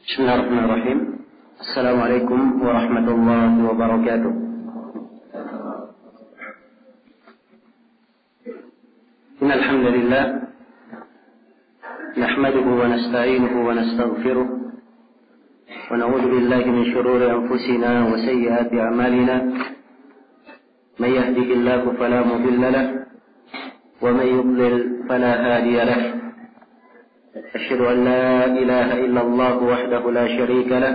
Bismillahirrahmanirrahim. Assalamualaikum warahmatullahi wabarakatuh. Innal hamdalillah nahmaduhu wa nasta'inuhu wa nastaghfiruh wa na'udzu billahi min shururi anfusina wa sayyiati a'malina. May yahdihillahu fala mudilla lahu wa may yudlil fala hadiya lahu. أشهد أن لا إله إلا الله وحده لا شريك له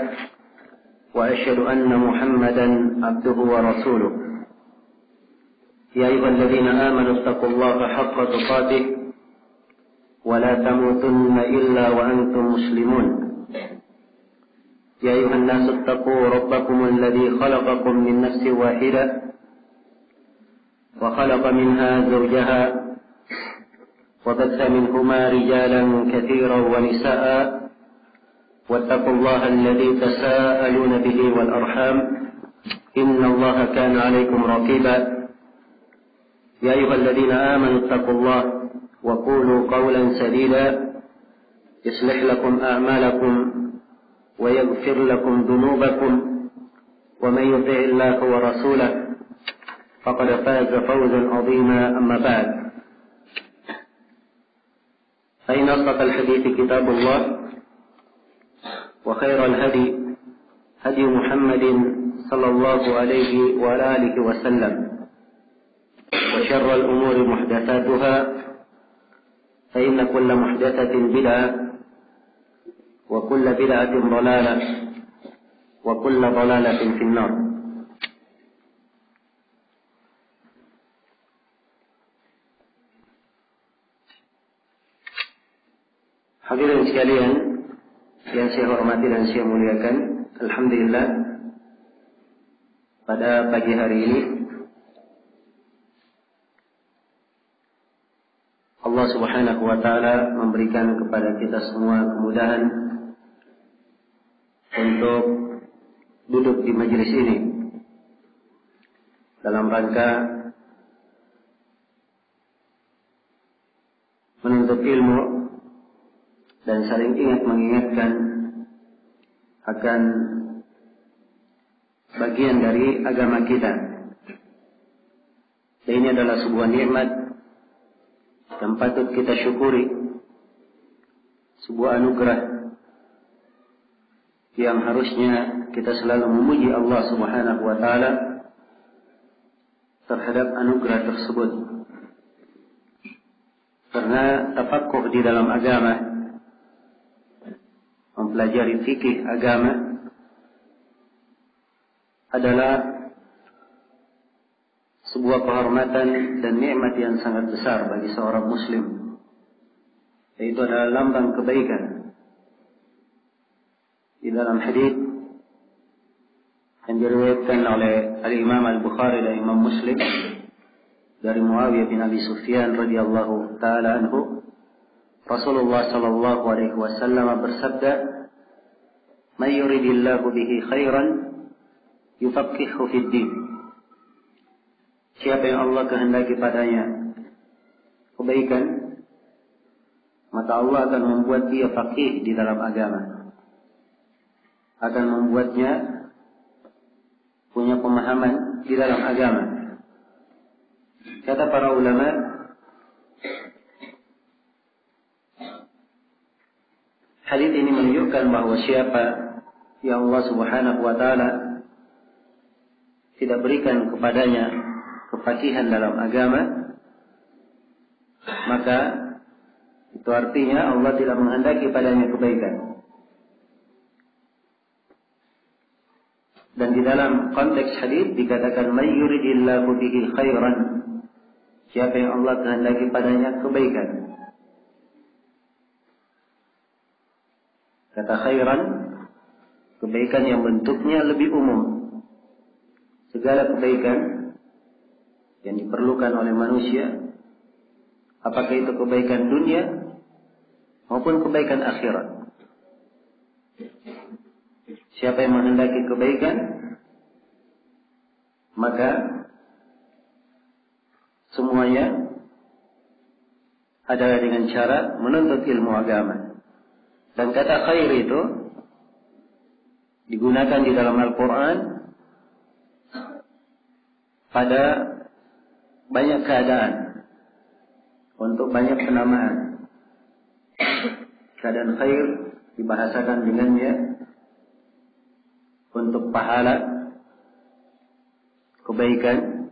وأشهد أن محمدا عبده ورسوله يا أيها الذين آمنوا اتقوا الله حق تقاته ولا تموتن إلا وأنتم مسلمون يا أيها الناس اتقوا ربكم الذي خلقكم من نفس واحدة وخلق منها زوجها وبث منهما رجالا كثيرا ونساء واتقوا الله الذي تساءلون به والأرحام إن الله كان عليكم رقيبا يا أيها الذين آمنوا اتقوا الله وقولوا قولا سديدا يصلح لكم أعمالكم ويغفر لكم ذنوبكم ومن يطع الله ورسوله فقد فاز فوزا عظيما أما بعد فإن أصدق الحديث كتاب الله وخير الهدي هدي محمد صلى الله عليه وعلى آله وسلم وشر الأمور محدثاتها فإن كل محدثة بدعة وكل بدعة ضلالة وكل ضلالة في النار. Hadirin sekalian yang saya hormati dan saya muliakan, alhamdulillah pada pagi hari ini Allah Subhanahu wa taala memberikan kepada kita semua kemudahan untuk duduk di majelis ini dalam rangka menuntut ilmu dan saling ingat mengingatkan akan bagian dari agama kita. Dan ini adalah sebuah nikmat yang patut kita syukuri, sebuah anugerah yang harusnya kita selalu memuji Allah Subhanahu wa taala terhadap anugerah tersebut. Karena tafaqquh di dalam agama, mempelajari fikih agama adalah sebuah kehormatan dan nikmat yang sangat besar bagi seorang muslim. Itu adalah lambang kebaikan. Di dalam hadis yang diriwayatkan oleh Al-Imam Al-Bukhari dan Imam Muslim dari Muawiyah bin Abi Sufyan radhiyallahu taala anhu, Rasulullah sallallahu alaihi wasallam bersabda, "May yuridillahu bihi khairan yufaqqihhu fid din." Siapa yang Allah kehendaki padanya kebaikan, maka Allah akan membuat dia faqih di dalam agama. Akan membuatnya punya pemahaman di dalam agama. Kata para ulama, hadis ini menunjukkan bahwa siapa yang Allah Subhanahu wa taala tidak berikan kepadanya kefakihan dalam agama, maka itu artinya Allah tidak menghendaki padanya kebaikan. Dan di dalam konteks hadis dikatakan may yuridillahu bihi khairan, siapa yang Allah kehendaki padanya kebaikan. Kata khairan, kebaikan yang bentuknya lebih umum. Segala kebaikan yang diperlukan oleh manusia, apakah itu kebaikan dunia maupun kebaikan akhirat. Siapa yang menghendaki kebaikan, maka semuanya adalah dengan cara menuntut ilmu agama. Dan kata khair itu digunakan di dalam Al-Quran pada banyak keadaan, untuk banyak penamaan. Keadaan khair dibahasakan dengannya, untuk pahala, kebaikan,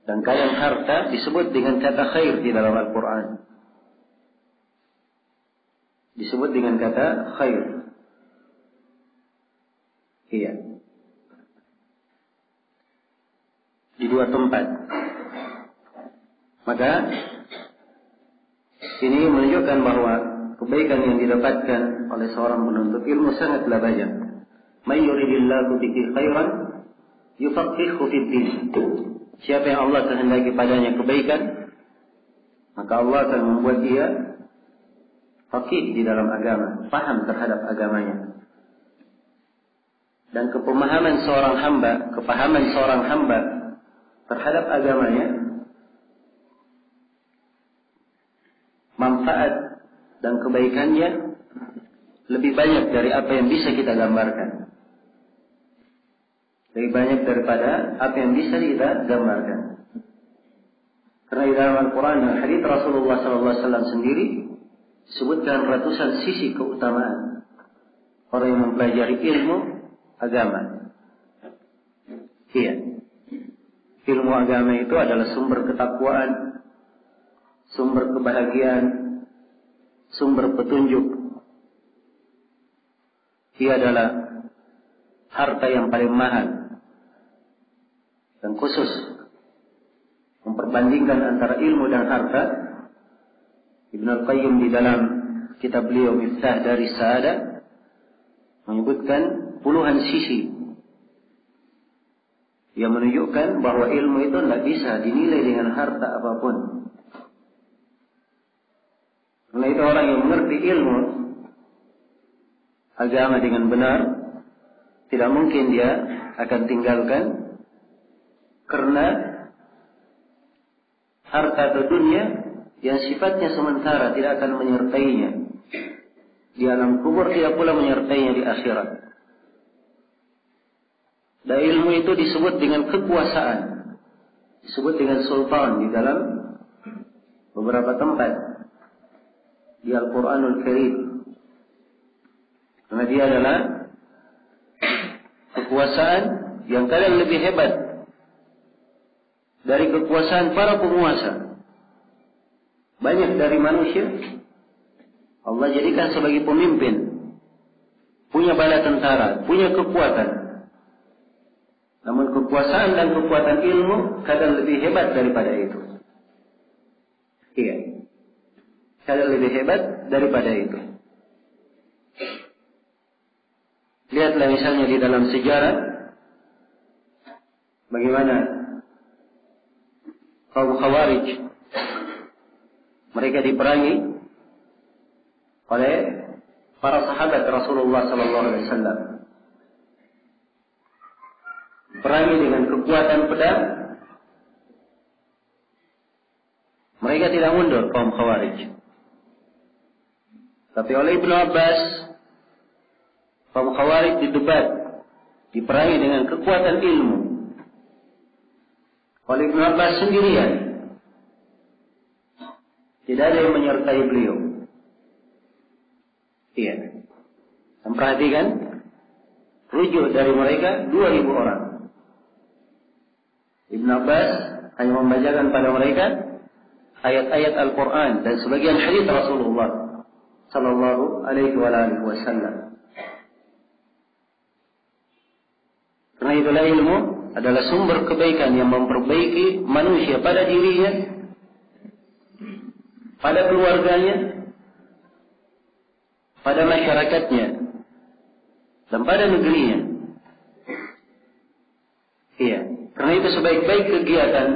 dan kadang harta disebut dengan kata khair di dalam Al-Quran. Disebut dengan kata khair. Iya. Di dua tempat. Maka ini menunjukkan bahwa kebaikan yang didapatkan oleh seorang penuntut ilmu sangatlah banyak. May yuridillahu bihi khairan yufaqqihhu fid din. Siapa yang Allah kehendaki padanya kebaikan, maka Allah akan membuat dia faqih di dalam agama, paham terhadap agamanya. Dan kepahaman seorang hamba terhadap agamanya, manfaat dan kebaikannya lebih banyak dari apa yang bisa kita gambarkan. Lebih banyak daripada apa yang bisa kita gambarkan. Karena di dalam Al-Quran dan hadits Rasulullah SAW sendiri sebutkan ratusan sisi keutamaan orang yang mempelajari ilmu agama. Iya. Ilmu agama itu adalah sumber ketakwaan, sumber kebahagiaan, sumber petunjuk. Ia adalah harta yang paling mahal. Dan khusus memperbandingkan antara ilmu dan harta, Ibn Al-Qayyim di dalam kitab beliau Miftah Daris Sa'adah menyebutkan puluhan sisi yang menunjukkan bahwa ilmu itu tidak bisa dinilai dengan harta apapun. Karena itu orang yang mengerti ilmu agama dengan benar, tidak mungkin dia akan tinggalkan karena harta atau dunia yang sifatnya sementara, tidak akan menyertainya di alam kubur, tidak pula menyertainya di akhirat. Dan ilmu itu disebut dengan kekuasaan, disebut dengan sultan di dalam beberapa tempat di Al-Quranul Karim. Karena dia adalah kekuasaan yang kadang lebih hebat dari kekuasaan para penguasa. Banyak dari manusia Allah jadikan sebagai pemimpin, punya bala tentara, punya kekuatan. Namun kekuasaan dan kekuatan ilmu kadang lebih hebat daripada itu. Iya. Kadang lebih hebat daripada itu. Lihatlah misalnya di dalam sejarah bagaimana kaum Khawarij mereka diperangi oleh para sahabat Rasulullah SAW. Perangi dengan kekuatan pedang. Mereka tidak mundur kaum Khawarij. Tapi oleh Ibnu Abbas, kaum Khawarij didebat, diperangi dengan kekuatan ilmu. Oleh Ibnu Abbas sendirian. Tidak ada yang menyertai beliau. Iya. Dan perhatikan, rujuk dari mereka 2.000 orang. Ibn Abbas hanya membacakan pada mereka ayat-ayat Al-Quran dan sebagian hadits Rasulullah Sallallahu Alaihi Wasallam. Karena itulah ilmu adalah sumber kebaikan yang memperbaiki manusia pada dirinya, pada keluarganya, pada masyarakatnya, dan pada negerinya. Iya. Karena itu sebaik-baik kegiatan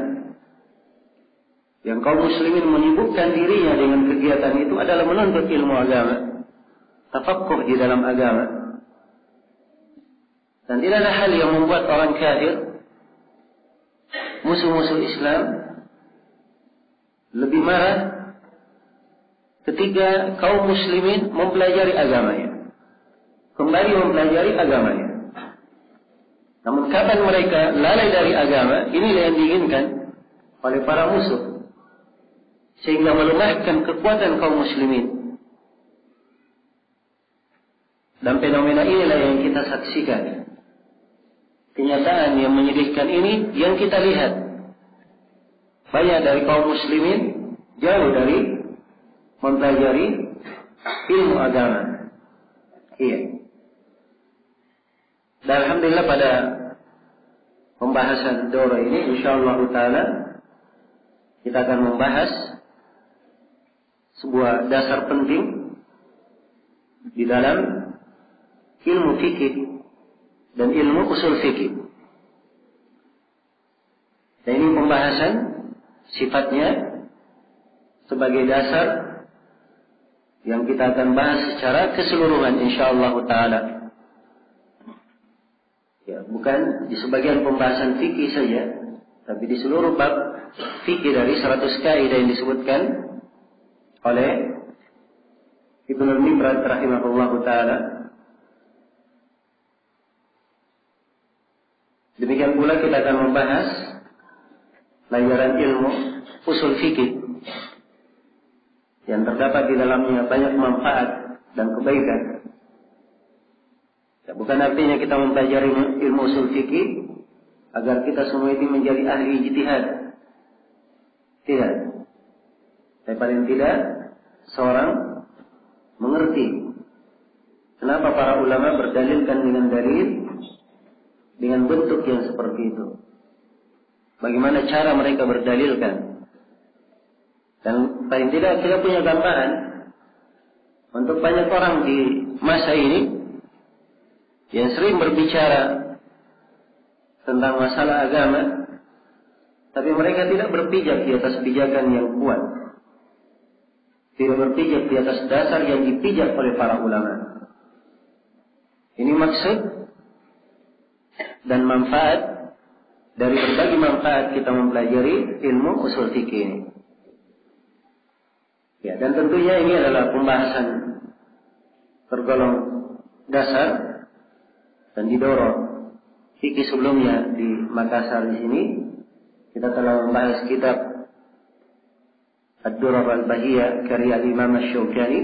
yang kaum muslimin menyibukkan dirinya dengan kegiatan itu adalah menuntut ilmu agama, tafaqquh di dalam agama. Dan tidak ada hal yang membuat orang kafir, musuh-musuh Islam, lebih marah ketika kaum muslimin mempelajari agamanya. kembali mempelajari agamanya. Namun kapan mereka lalai dari agama, inilah yang diinginkan oleh para musuh, sehingga melemahkan kekuatan kaum muslimin. Dan fenomena inilah yang kita saksikan. Kenyataan yang menyedihkan ini yang kita lihat. Banyak dari kaum muslimin jauh dari mempelajari ilmu agama. Iya. Dan alhamdulillah pada pembahasan daurah ini insyaallah taala kita akan membahas sebuah dasar penting di dalam ilmu fikih dan ilmu usul fikih. Dan ini pembahasan sifatnya sebagai dasar yang kita akan bahas secara keseluruhan insyaallah taala. Ya, bukan di sebagian pembahasan fikih saja, tapi di seluruh bab fikih dari 100 kaidah yang disebutkan oleh Ibnu Mibrad rahimahullahu taala. Demikian pula kita akan membahas pelajaran ilmu usul fikih yang terdapat di dalamnya banyak manfaat dan kebaikan. Ya, bukan artinya kita mempelajari ilmu usul fikih agar kita semua ini menjadi ahli ijtihad. Tidak. Tapi paling tidak seorang mengerti kenapa para ulama berdalilkan dengan dalil dengan bentuk yang seperti itu. Bagaimana cara mereka berdalilkan. Dan paling tidak kita punya gambaran untuk banyak orang di masa ini yang sering berbicara tentang masalah agama, tapi mereka tidak berpijak di atas pijakan yang kuat, tidak berpijak di atas dasar yang dipijak oleh para ulama. Ini maksud dan manfaat dari berbagai manfaat kita mempelajari ilmu usul fikih ini. Ya, dan tentunya ini adalah pembahasan tergolong dasar dan didorong. Fikih sebelumnya di Makassar di sini kita telah membahas kitab Ad-Durar Al-Bahiyah karya Imam Asy-Syaukani,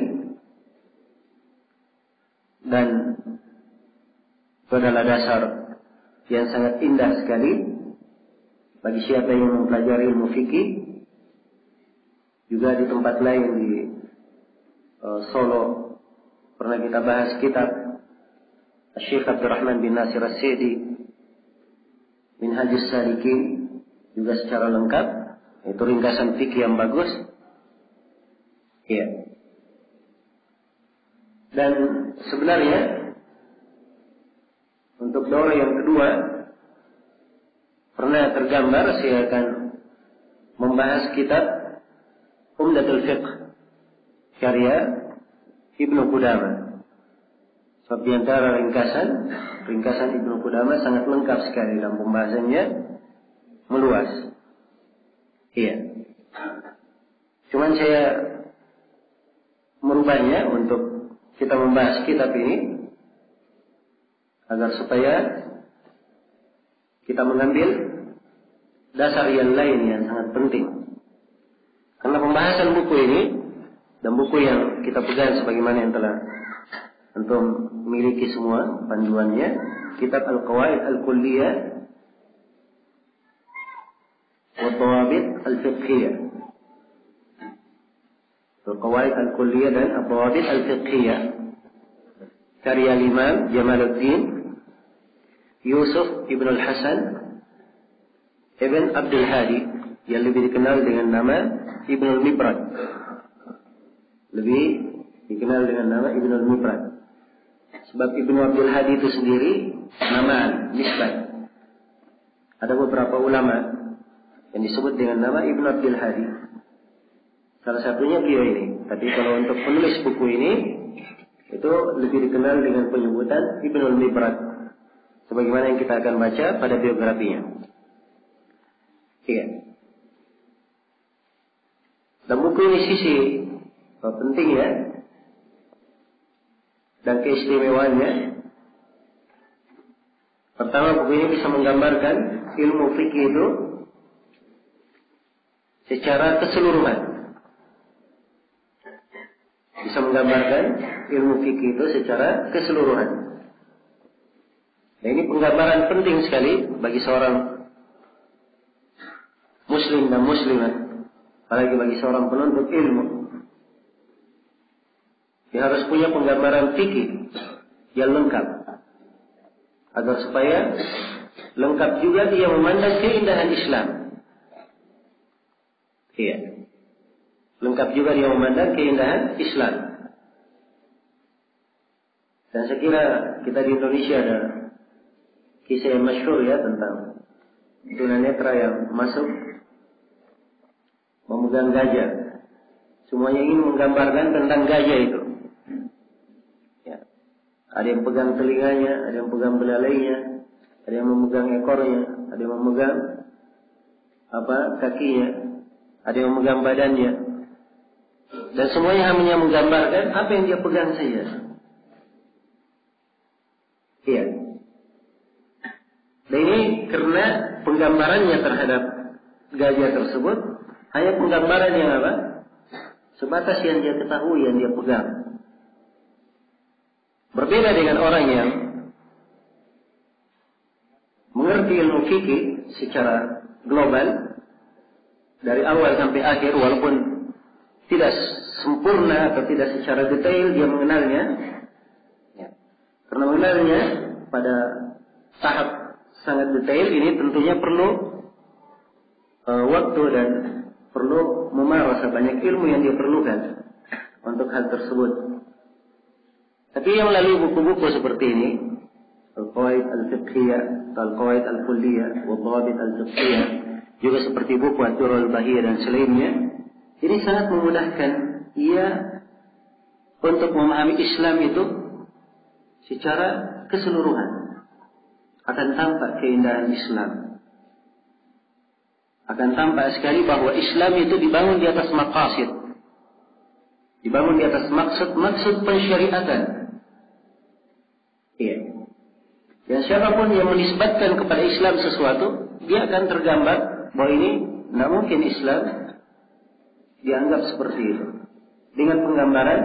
dan itu adalah dasar yang sangat indah sekali bagi siapa yang mempelajari ilmu fikih. Juga di tempat lain di Solo pernah kita bahas kitab Syekh Abdurrahman bin Nasir As-Sa'di Minhajus Salikin juga secara lengkap, itu ringkasan fikih yang bagus. Ya. Dan sebenarnya untuk daurah yang kedua pernah tergambar saya akan membahas kitab Umdatul Fiqh karya Ibnu Qudamah. Sebab di antara ringkasan Ibnu Qudamah sangat lengkap sekali dan pembahasannya meluas. Iya. Cuman saya merubahnya untuk kita membahas kitab ini agar supaya kita mengambil dasar yang lain yang sangat penting. Karena pembahasan buku ini dan buku yang kita pegang sebagaimana yang telah antum miliki semua panduannya, kitab Al-Qawaid Al-Kulliyah wa Thawabit Al-Fiqhiyah. Al-Qawaid Al-Kulliyah dan Al-Thawabit Al-Fiqhiyah karya Imam Jamaluddin Yusuf Ibn Al-Hasan Ibn Abdul Hadi yang lebih dikenal dengan nama Ibn Al-Mibrad. Lebih dikenal dengan nama Ibn Al-Mibrad. Sebab Ibnu Abdul Hadi itu sendiri nama nisbat. Ada beberapa ulama yang disebut dengan nama Ibnu Abdul Hadi. Salah satunya beliau ini. Tapi kalau untuk penulis buku ini itu lebih dikenal dengan penyebutan Ibnu Al-Mibrad, sebagaimana yang kita akan baca pada biografinya. Iya. Dan buku ini sisi penting ya. dan keistimewaannya. Pertama, buku ini bisa menggambarkan ilmu fikih itu secara keseluruhan. Bisa menggambarkan ilmu fikih itu secara keseluruhan. Nah, ini penggambaran penting sekali bagi seorang muslim dan muslimat, apalagi bagi seorang penuntut ilmu. Dia harus punya penggambaran fikih yang lengkap, agar supaya lengkap juga dia memandang keindahan Islam. Iya. Lengkap juga dia memandang keindahan Islam. Dan saya kira kita di Indonesia ada kisah yang masyhur ya tentang tunanetra yang masuk memegang gajah. Semuanya ingin menggambarkan tentang gajah itu. Ya. Ada yang pegang telinganya, ada yang pegang belalainya, ada yang memegang ekornya, ada yang memegang kakinya, ada yang memegang badannya. Dan semuanya hanya menggambarkan apa yang dia pegang saja. Iya. Dan ini karena penggambarannya terhadap gajah tersebut hanya penggambaran yang apa? Sebatas yang dia ketahui, yang dia pegang. Berbeda dengan orang yang mengerti ilmu fikih secara global dari awal sampai akhir, walaupun tidak sempurna atau tidak secara detail dia mengenalnya, ya. Karena mengenalnya pada tahap sangat detail ini tentunya perlu waktu dan perlu memarasah banyak ilmu yang dia perlukan untuk hal tersebut. Tapi yang melalui buku-buku seperti ini, Al-Qawaid Al-Fiqhiyah, Al-Qawaid Al-Kulliyah, Al-Dhawabit Al-Fiqhiyah, juga seperti buku Ad-Durrul Bahiyah dan selainnya, ini sangat memudahkan ia untuk memahami Islam itu secara keseluruhan. Akan tampak keindahan Islam. Akan tampak sekali bahwa Islam itu dibangun di atas maqasid. Dibangun di atas maksud pensyariatan. Iya. Dan siapapun yang menisbatkan kepada Islam sesuatu, dia akan tergambar bahwa ini tidak mungkin Islam dianggap seperti itu. Dengan penggambaran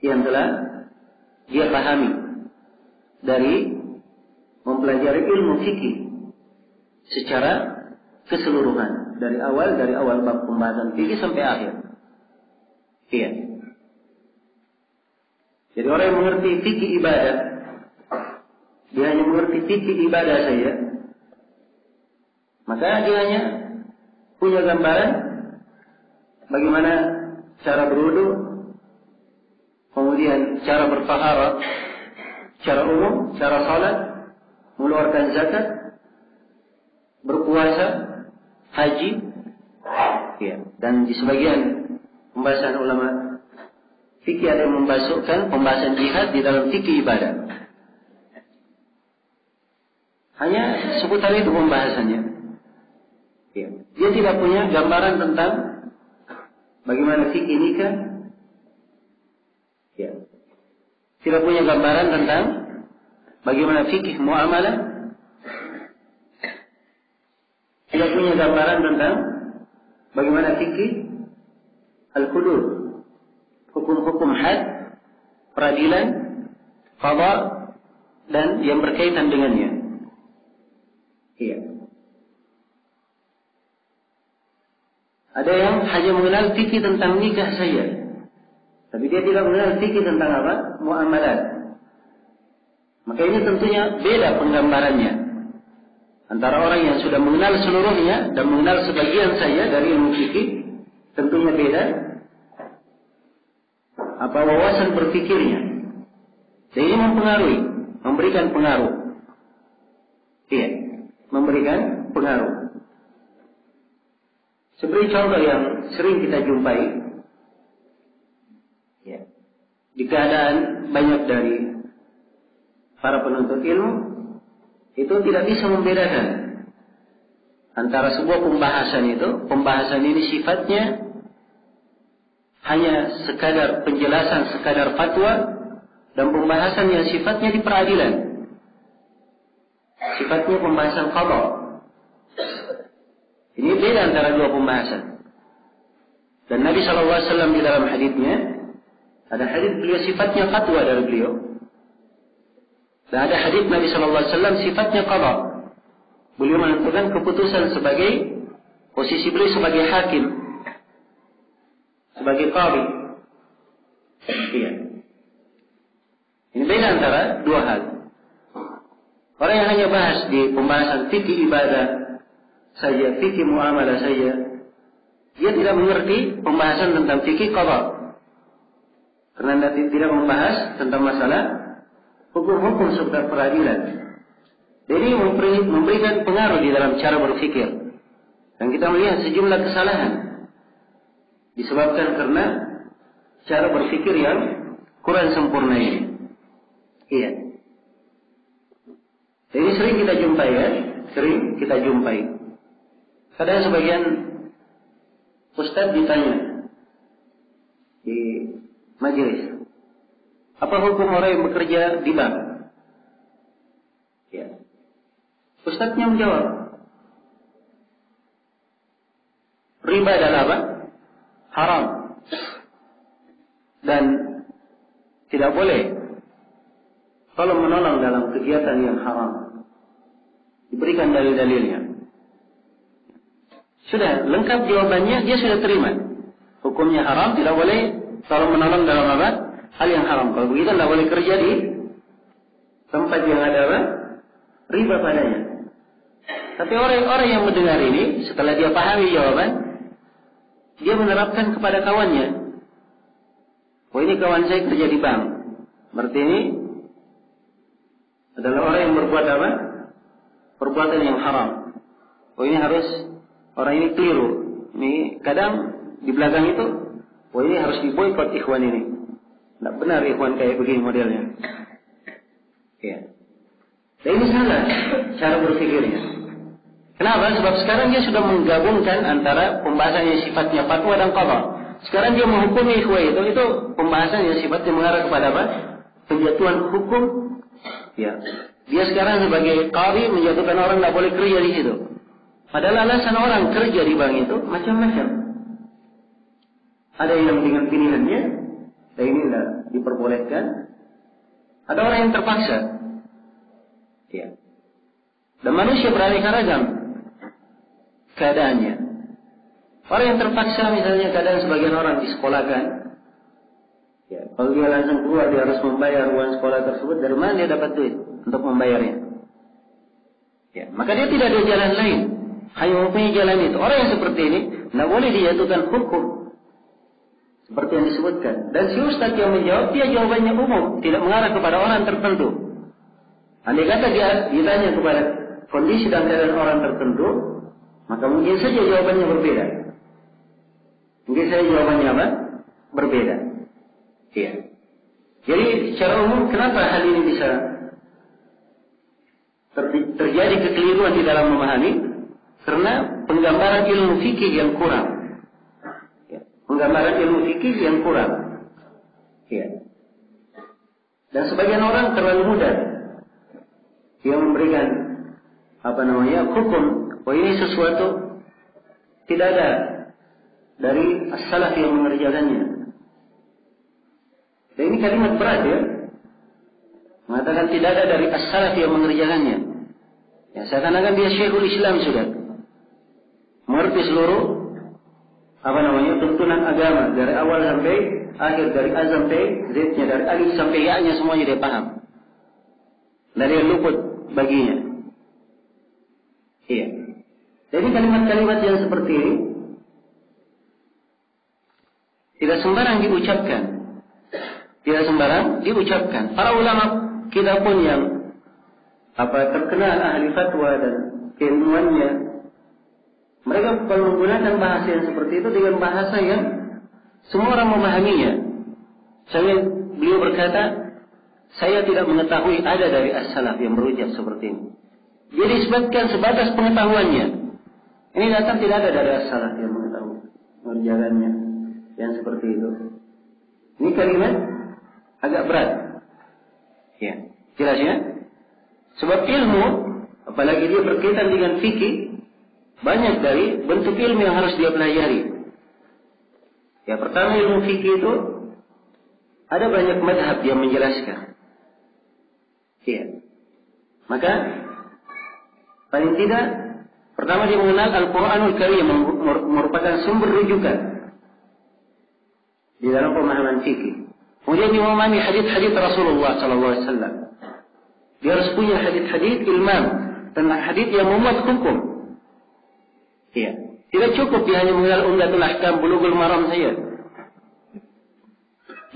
yang telah dia pahami dari mempelajari ilmu fikih secara keseluruhan dari awal bab pembahasan fikih sampai akhir. Iya. Jadi orang yang mengerti fikih ibadah, dia hanya mengerti fikih ibadah saja, maka dia hanya punya gambaran bagaimana cara berwudu, kemudian cara bertaharah, cara umum, cara salat, mengeluarkan zakat, berpuasa, haji, ya. Dan di sebagian pembahasan ulama fikih ada yang memasukkan pembahasan jihad di dalam fikih ibadah. Hanya seputar itu pembahasannya. Ya. Dia tidak punya gambaran tentang bagaimana fikih nikah. Ya. Tidak punya gambaran tentang bagaimana fikih muamalah. Tidak punya gambaran tentang bagaimana fikih al-hudud, hukum-hukum had, peradilan, qada, dan yang berkaitan dengannya. Iya. Ada yang hanya mengenal fikih tentang nikah saja, tapi dia tidak mengenal fikih tentang apa? Muamalat. Maka ini tentunya beda penggambarannya antara orang yang sudah mengenal seluruhnya dan mengenal sebagian saja dari ilmu fikih. Tentunya beda apa wawasan berpikirnya. Dan ini mempengaruhi, memberikan pengaruh. Iya, memberikan pengaruh. Seperti contoh yang sering kita jumpai, ya, di keadaan banyak dari para penuntut ilmu itu tidak bisa membedakan antara sebuah pembahasan ini sifatnya hanya sekadar penjelasan, sekadar fatwa, dan pembahasan yang sifatnya di peradilan. Sifatnya pembahasan qada. Ini beda antara dua pembahasan. Dan Nabi SAW di dalam haditsnya, ada hadits beliau sifatnya fatwa dari beliau. Dan ada hadits Nabi SAW sifatnya qada. Beliau menentukan keputusan sebagai posisi beliau sebagai hakim, sebagai qadi. Iya. Ini beda antara dua hal. Orang yang hanya bahas di pembahasan fikih ibadah saja, fikih muamalah saja, dia tidak mengerti pembahasan tentang fikih qada. Karena dia tidak membahas tentang masalah hukum-hukum seputar peradilan. Jadi memberikan pengaruh di dalam cara berfikir. Dan kita melihat sejumlah kesalahan disebabkan karena cara berfikir yang kurang sempurna ini. Iya. Jadi sering kita jumpai ya, sering kita jumpai. Kadang sebagian ustaz ditanya di majelis, apa hukum orang yang bekerja di bank? Ya. Ustaznya menjawab, riba adalah apa? Haram. Dan tidak boleh kalau menolong dalam kegiatan yang haram. Diberikan dalil-dalilnya. Sudah lengkap jawabannya, dia sudah terima. Hukumnya haram, tidak boleh kalau menolong dalam apa? Hal yang haram. Kalau begitu tidak boleh kerja di tempat yang ada apa? Riba padanya. Tapi orang yang mendengar ini, setelah dia pahami jawaban, dia menerapkan kepada kawannya. Oh, ini kawan saya kerja di bank. Berarti ini adalah orang yang berbuat apa? Perbuatan yang haram. Oh, ini harus, orang ini keliru. Ini kadang di belakang itu, oh ini harus diboikot ikhwan ini. Tidak benar ikhwan kayak begini modelnya. Ya. Dan ini salah cara berpikirnya. Kenapa? Sebab sekarang dia sudah menggabungkan antara pembahasan yang sifatnya fatwa dan qada. Sekarang dia menghukumi ikhwan itu pembahasan yang sifatnya mengarah kepada apa? Penjatuhan hukum. Ya. Dia sekarang sebagai qadi menjatuhkan orang tidak boleh kerja di situ. Padahal alasan orang kerja di bank itu macam-macam. Ada yang dengan pilihannya, dan ini tidak diperbolehkan. Ada orang yang terpaksa. Ya. Dan manusia beraneka ragam keadaannya. Orang yang terpaksa misalnya keadaan sebagian orang disekolahkan. Ya, kalau dia langsung keluar dia harus membayar uang sekolah tersebut. Dari mana dia dapat duit untuk membayarnya? Ya, maka dia tidak ada jalan lain, hanya mempunyai jalan itu. Orang yang seperti ini tidak boleh dijatuhkan hukum seperti yang disebutkan. Dan si ustaz yang menjawab, dia jawabannya umum, tidak mengarah kepada orang tertentu. Andai kata dia ditanya kepada kondisi dan keadaan orang tertentu, maka mungkin saja jawabannya berbeda. Mungkin saja jawabannya apa? Berbeda. Iya. Jadi secara umum kenapa hal ini bisa terjadi kekeliruan di dalam memahami? Karena penggambaran ilmu fikih yang kurang. Ya. Penggambaran ilmu fikih yang kurang. Ya. Dan sebagian orang terlalu mudah yang memberikan hukum. Oh ini sesuatu tidak ada dari as-salaf yang mengerjakannya. Dan ini kalimat berat ya. Mengatakan tidak ada dari as-salaf yang mengerjakannya. Ya, seakan-akan dia Syekhul Islam sudah. Mengerti seluruh tuntunan agama dari awal sampai akhir, dari A sampai Z-nya, dari alif sampai ya-nya semuanya dia paham. Dari yang luput baginya. Iya. Jadi kalimat-kalimat yang seperti ini tidak sembarang diucapkan. Tidak sembarang diucapkan. Para ulama kita pun yang terkenal ahli fatwa dan keilmuannya, mereka kalau menggunakan bahasa yang seperti itu dengan bahasa yang semua orang memahaminya. Beliau berkata, saya tidak mengetahui ada dari as-salaf yang berucap seperti ini. Dia disebutkan sebatas pengetahuannya. Ini datang tidak ada dari as-salaf yang mengetahui mengerjakannya yang seperti itu. Ini kalimat agak berat. Ya, jelas ya? Sebab ilmu, apalagi dia berkaitan dengan fikih, banyak dari bentuk ilmu yang harus dia pelajari. Ya, pertama ilmu fikih itu ada banyak mazhab yang menjelaskan. Ya. Maka paling tidak pertama dia mengenal Al-Quranul Karim merupakan sumber rujukan di dalam pemahaman fikih. Kemudian dia memahami hadis-hadis Rasulullah SAW. Dia harus punya hadis-hadis ilmam tentang hadis yang memuat hukum. Ya. Tidak cukup dia hanya mengenal Umdatul Ahkam, Bulughul Maram saja.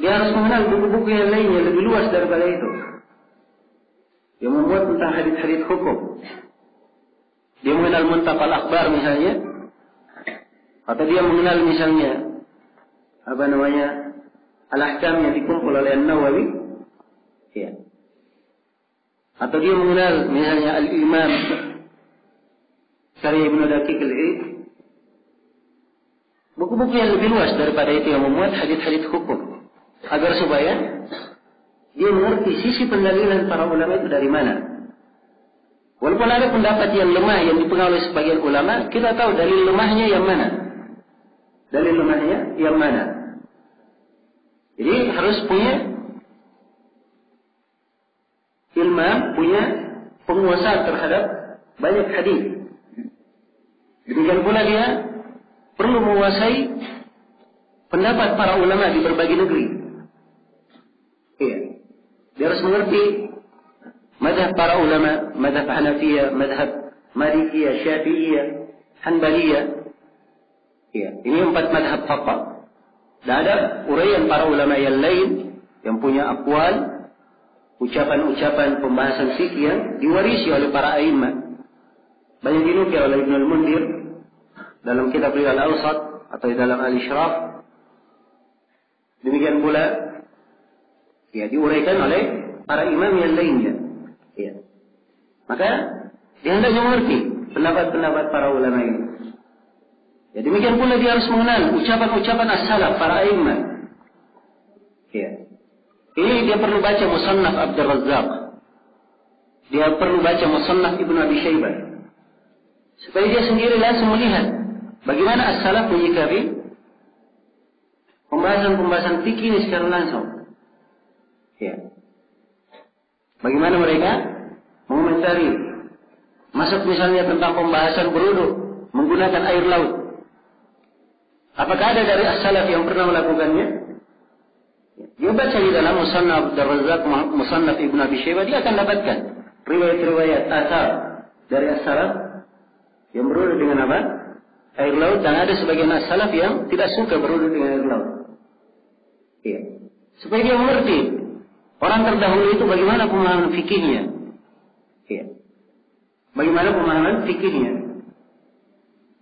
Dia harus mengenal buku-buku yang lainnya lebih luas daripada itu, yang memuat tentang hadis-hadis hukum. Dia mengenal Muntaqal Akhbar misalnya, atau dia mengenal misalnya Al-Ahkam yang dikumpul oleh An-Nawawi, ya. Atau dia mengenal misalnya Al-Imam karya Ibnu Daqiq Al-Eid, buku-buku yang lebih luas daripada itu yang memuat hadis-hadis hukum, agar supaya dia mengerti sisi pendalilan para ulama itu dari mana. Walaupun ada pendapat yang lemah yang dipengaruhi oleh sebagian ulama, kita tahu dalil lemahnya yang mana. Dalil lemahnya yang mana. Jadi harus punya ilmu, punya penguasaan terhadap banyak hadis. Demikian pula dia perlu menguasai pendapat para ulama di berbagai negeri. Iya. Dia harus mengerti mazhab para ulama, mazhab Hanafiyah, mazhab Malikiyah, Syafi'iyah, Hanbaliyah. Iya. Ini 4 mazhab faqih. Dan ada uraian para ulama yang lain yang punya aqwal, ucapan-ucapan pembahasan fikih yang diwarisi oleh para a'immah. Banyak dinukil oleh Ibnu Al-Mundhir dalam kitab Al-Awsat atau dalam Al-Ishraf. Demikian pula ya diuraikan oleh para imam yang lainnya. Ya. Maka dia hendaknya mengerti pendapat-pendapat para ulama ini. Ya, demikian pula dia harus mengenal ucapan-ucapan as-salaf para a'immah. Ya. Ini dia perlu baca Musannaf Abdul Razzaq. Dia perlu baca Musannaf Ibnu Abi Syaibah. Supaya dia sendiri langsung melihat bagaimana as-salaf menyikapi pembahasan-pembahasan fikih ini secara langsung. Ya. Bagaimana mereka mengomentari, masuk misalnya tentang pembahasan berwudu menggunakan air laut. Apakah ada dari as-salaf yang pernah melakukannya? Dia baca di dalam Musannaf Abdul Razzaq, Musannaf Ibnu Abi Syaibah, dia akan dapatkan riwayat-riwayat asar dari as-salaf yang berwudu dengan apa? Air laut, dan ada sebagian as-salaf yang tidak suka berwudu dengan air laut. Iya. Supaya dia mengerti orang terdahulu itu bagaimana pemahaman fikihnya. Iya. Bagaimana pemahaman fikihnya.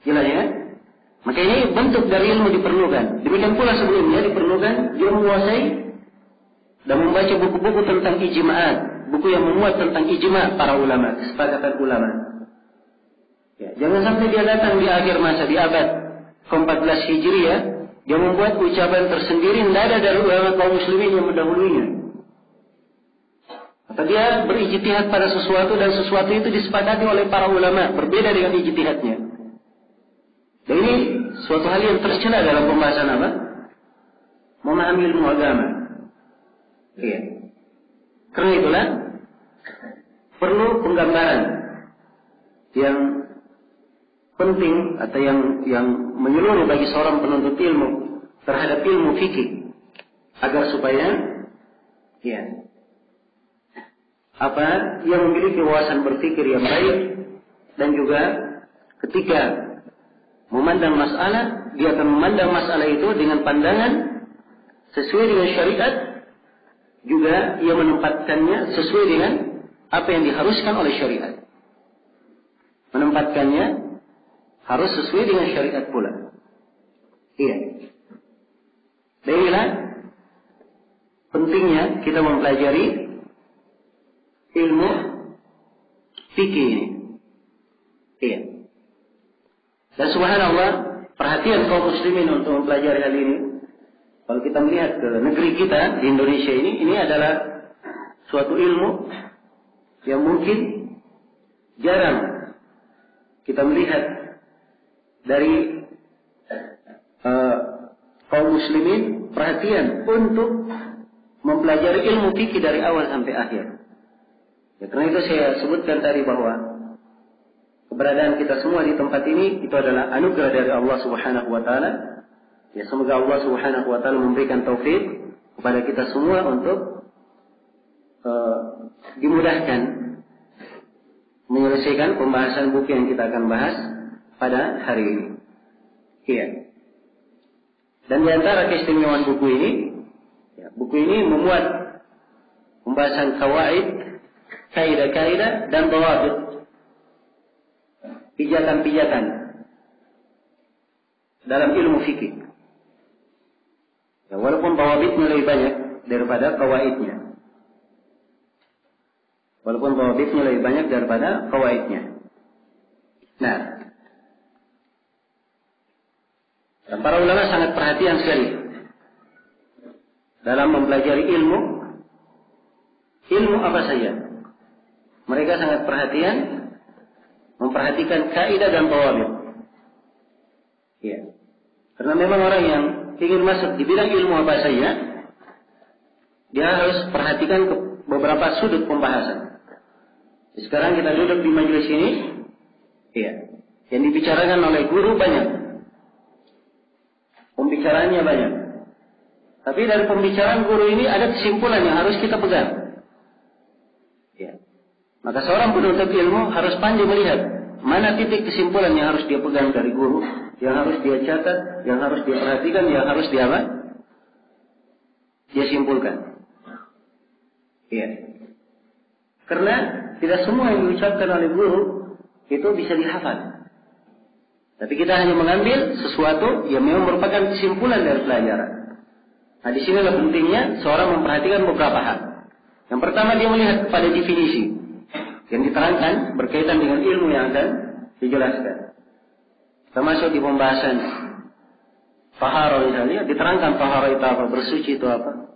Jelas ya? Maka ini bentuk dari ilmu diperlukan. Demikian pula sebelumnya diperlukan dia menguasai dan membaca buku-buku tentang ijma'at, buku yang memuat tentang ijma' para ulama, kesepakatan ulama. Ya, jangan sampai dia datang di akhir masa, di abad ke-14 Hijriah, dia membuat ucapan tersendiri tidak ada dari ulama kaum muslimin yang mendahulunya. Atau dia berijtihad pada sesuatu dan sesuatu itu disepakati oleh para ulama, berbeda dengan ijtihadnya. Dan ini suatu hal yang tercela dalam pembahasan apa? Memahami ilmu agama. Iya. Karena itulah perlu penggambaran yang penting atau yang menyeluruh bagi seorang penuntut ilmu terhadap ilmu fikih, agar supaya ya yang memiliki wawasan berpikir yang baik, dan juga ketika memandang masalah, dia akan memandang masalah itu dengan pandangan sesuai dengan syariat, juga ia menempatkannya sesuai dengan apa yang diharuskan oleh syariat. Menempatkannya harus sesuai dengan syariat pula. Iya. Dan inilah pentingnya kita mempelajari ilmu fikih ini. Iya. Dan subhanallah, perhatian kaum muslimin untuk mempelajari hal ini. Kalau kita melihat ke negeri kita di Indonesia ini adalah suatu ilmu yang mungkin jarang kita melihat dari kaum muslimin perhatian untuk mempelajari ilmu fikih dari awal sampai akhir. Ya, karena itu saya sebutkan tadi bahwa keberadaan kita semua di tempat ini itu adalah anugerah dari Allah Subhanahu wa taala. Ya, semoga Allah Subhanahu wa taala memberikan taufik kepada kita semua untuk dimudahkan menyelesaikan pembahasan buku yang kita akan bahas pada hari ini. Iya. Dan di antara keistimewaan buku ini, ya, buku ini memuat pembahasan kawaid, kaidah-kaidah dan dhawabit, pijatan-pijatan dalam ilmu fikih. Ya, walaupun dhawabitnya lebih banyak daripada kawaidnya. Walaupun dhawabitnya lebih banyak daripada kawaidnya. Nah, dan para ulama sangat perhatian sekali dalam mempelajari ilmu apa saja. Mereka sangat perhatian memperhatikan kaidah dan dhawabit. Ya. Karena memang orang yang ingin masuk di bidang ilmu apa saja, dia harus perhatikan beberapa sudut pembahasan. Sekarang kita duduk di majelis ini, ya, yang dibicarakan oleh guru banyak, pembicaraannya banyak. Tapi dari pembicaraan guru ini ada kesimpulan yang harus kita pegang. Ya. Maka seorang penuntut ilmu harus pandai melihat mana titik kesimpulan yang harus dia pegang dari guru, yang harus dia catat, yang harus dia perhatikan, yang harus dia apa? Dia simpulkan. Iya. Karena tidak semua yang diucapkan oleh guru itu bisa dihafal. Tapi kita hanya mengambil sesuatu yang memang merupakan kesimpulan dari pelajaran. Nah, di sinilah pentingnya seorang memperhatikan beberapa hal. Yang pertama, dia melihat pada definisi yang diterangkan berkaitan dengan ilmu yang akan dijelaskan. Termasuk di pembahasan taharah misalnya, diterangkan taharah itu apa, bersuci itu apa.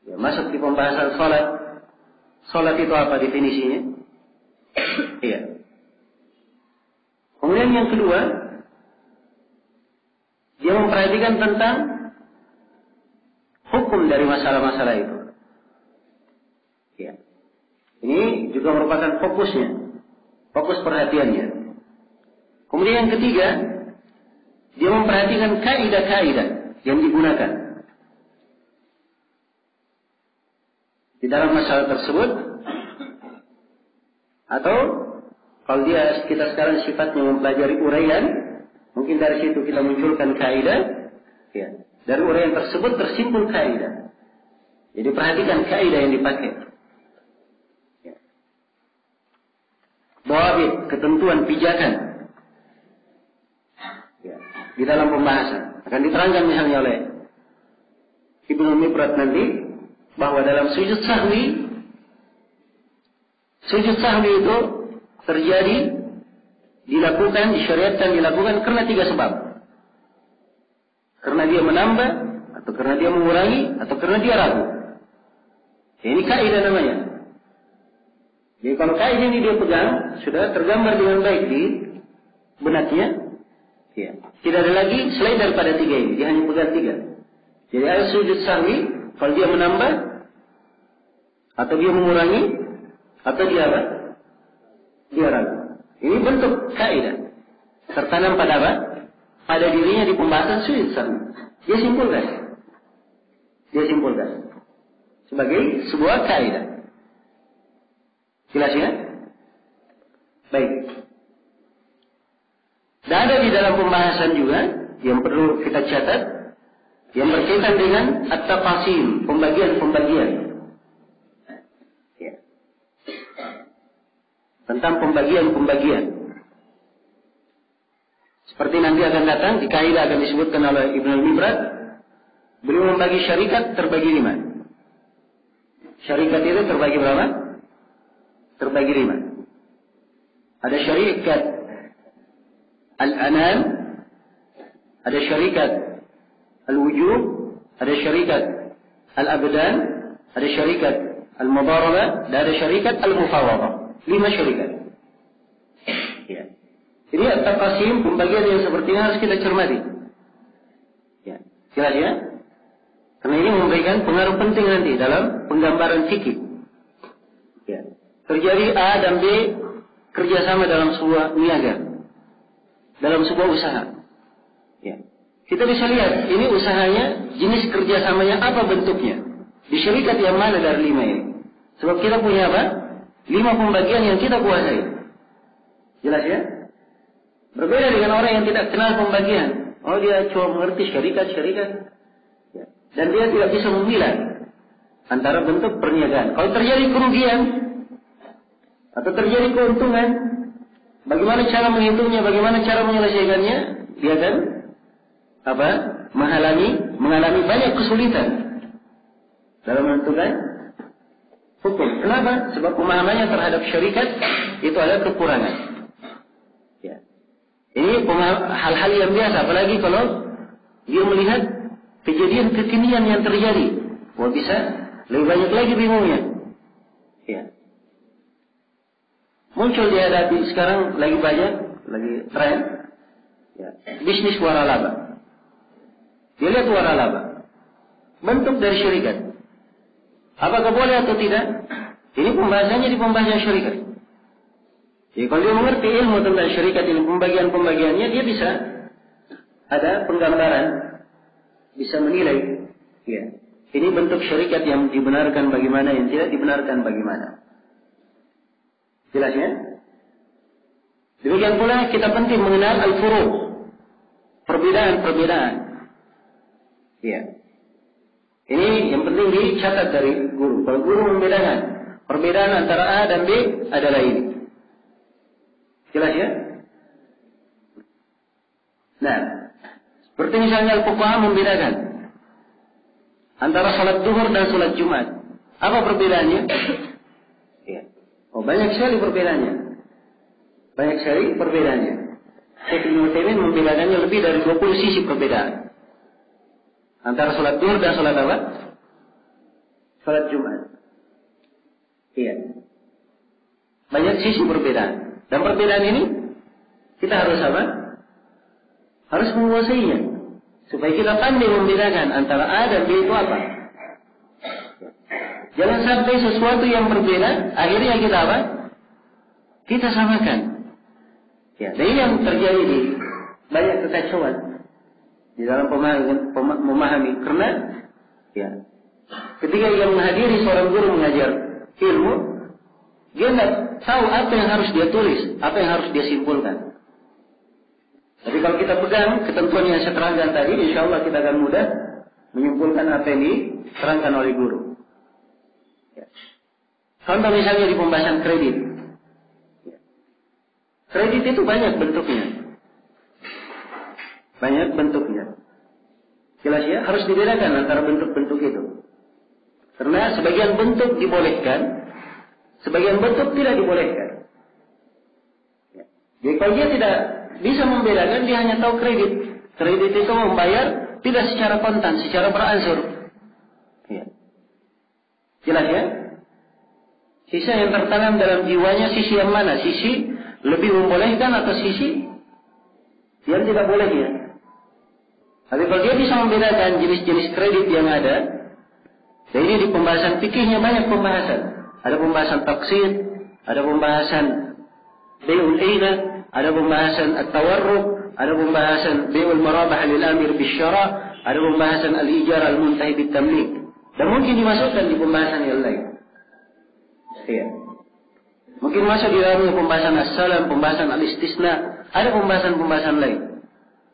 Ya, masuk di pembahasan salat, salat itu apa definisinya. Iya. Kemudian yang kedua, dia memperhatikan tentang hukum dari masalah-masalah itu. Ya. Ini juga merupakan fokusnya, fokus perhatiannya. Kemudian yang ketiga, dia memperhatikan kaidah-kaidah yang digunakan di dalam masalah tersebut, atau kalau kita sekarang sifatnya mempelajari uraian, mungkin dari situ kita munculkan kaidah, ya. Dari uraian tersebut tersimpul kaidah. Jadi perhatikan kaidah yang dipakai. Ya. Dhawabit, ketentuan, pijakan, ya, di dalam pembahasan. Akan diterangkan misalnya oleh Ibnu Mibrad nanti, bahwa dalam sujud sahwi itu terjadi, dilakukan, disyariatkan, dilakukan karena 3 sebab. Karena dia menambah, atau karena dia mengurangi, atau karena dia ragu. Ini kaidah namanya. Jadi kalau kaidah ini dia pegang, sudah tergambar dengan baik di benaknya. Ya. Tidak ada lagi selain daripada 3 ini. Dia hanya pegang 3. Jadi ada sujud sahwi, kalau dia menambah, atau dia mengurangi, atau dia apa? Dia ragu. Ini bentuk kaidah. Tertanam pada apa? Pada dirinya di pembahasan sujud sahwi. Dia simpulkan. Sebagai sebuah kaidah. Jelas ya? Baik. Dan ada di dalam pembahasan juga yang perlu kita catat, yang berkaitan dengan at-tafasil, pembagian-pembagian. Ya. Tentang pembagian-pembagian. Seperti nanti akan datang, di kaidah akan disebutkan oleh Ibnu Mibrad, beliau membagi syarikat terbagi 5. Syarikat itu terbagi berapa? Terbagi 5. Ada syarikat al-anan, ada syarikat al-wujub, ada syarikat al-abdan, ada syarikat Al-Mudharabah, dan ada syarikat Al-Mufawadah. 5 syarikat. Ya. Jadi at-taqasim, pembagian yang seperti ini harus kita cermati. Ya. Jelas ya? Karena ini memberikan pengaruh penting nanti dalam penggambaran fikih. Ya. Terjadi A dan B kerjasama dalam sebuah niaga, dalam sebuah usaha. Ya. Kita bisa lihat ini usahanya, jenis kerjasamanya apa bentuknya, di syarikat yang mana dari 5 ini. Sebab kita punya apa? 5 pembagian yang kita kuasai. Jelas ya? Berbeda dengan orang yang tidak kenal pembagian. Oh, dia cuma mengerti syarikat. Ya. Dan dia tidak bisa memilah antara bentuk perniagaan. Kalau terjadi kerugian atau terjadi keuntungan, bagaimana cara menghitungnya, bagaimana cara menyelesaikannya, dia kan mengalami banyak kesulitan dalam menentukan hukum. Kenapa? Sebab pemahamannya terhadap syarikat itu ada kekurangan. Ya. Ini hal-hal yang biasa, apalagi kalau dia melihat kejadian kekinian yang terjadi. Wah, bisa lebih banyak lagi bingungnya. Ya. Muncul dihadapi sekarang lagi banyak, lagi tren. Ya. Bisnis waralaba. Dia lihat waralaba. Bentuk dari syarikat. Apakah boleh atau tidak? Ini pembahasannya di pembahasan syarikat. Jadi kalau dia mengerti ilmu tentang syarikat, ilmu pembagian-pembagiannya, dia bisa ada penggambaran, bisa menilai. Ya. Ini bentuk syarikat yang dibenarkan bagaimana, yang tidak dibenarkan bagaimana. Jelas ya? Demikian pula kita penting mengenal al-furu', perbedaan-perbedaan. Ya. Ini yang penting dicatat dari guru. Kalau guru membedakan perbedaan antara A dan B adalah ini. Jelas ya? Nah, seperti misalnya al-fuqaha membedakan antara salat zuhur dan salat Jumat. Apa perbedaannya? Ya. Oh, banyak sekali perbedaannya. Syekh Ibnu Utsaimin membedakannya lebih dari 20 sisi perbedaan antara salat zuhur dan salat apa? Salat Jumat. Iya. Banyak sisi perbedaan. Dan perbedaan ini kita harus apa? Harus menguasainya. Supaya kita pandai membedakan antara A dan B itu apa. Jangan sampai sesuatu yang berbeda, akhirnya kita apa? Kita samakan. Ya, dan ini yang terjadi di banyak kekacauan di dalam memahami. Karena ya, ketika ia menghadiri seorang guru mengajar ilmu, dia tidak tahu apa yang harus dia tulis, apa yang harus dia simpulkan. Tapi kalau kita pegang ketentuan yang saya terangkan tadi, insya Allah kita akan mudah menyimpulkan apa yang diterangkan oleh guru. Ya. Contoh misalnya di pembahasan kredit. Ya. Kredit itu banyak bentuknya. Jelas ya, harus dibedakan antara bentuk-bentuk itu. Karena sebagian bentuk dibolehkan, sebagian bentuk tidak dibolehkan. Ya. Jadi kalau dia tidak bisa membedakan, dia hanya tahu kredit. Kredit itu membayar tidak secara kontan, secara beransur. Ya. Jelas ya? Sisa yang tertanam dalam jiwanya, sisi yang mana? Sisi lebih membolehkan atau sisi yang tidak bolehnya? Tapi kalau dia bisa membedakan jenis-jenis kredit yang ada, dan ini di pembahasan fikihnya banyak pembahasan. Ada pembahasan taqsid, ada pembahasan bai'ul aina, ada pembahasan at-tawarruk, ada pembahasan bai'ul marabah lil amir bisyara, ada pembahasan al-ijar al-muntahi bit-tamlik. Dan mungkin dimasukkan di pembahasan yang lain. Iya. Mungkin masuk di dalamnya pembahasan as-salam, pembahasan al-istisna, ada pembahasan-pembahasan lain.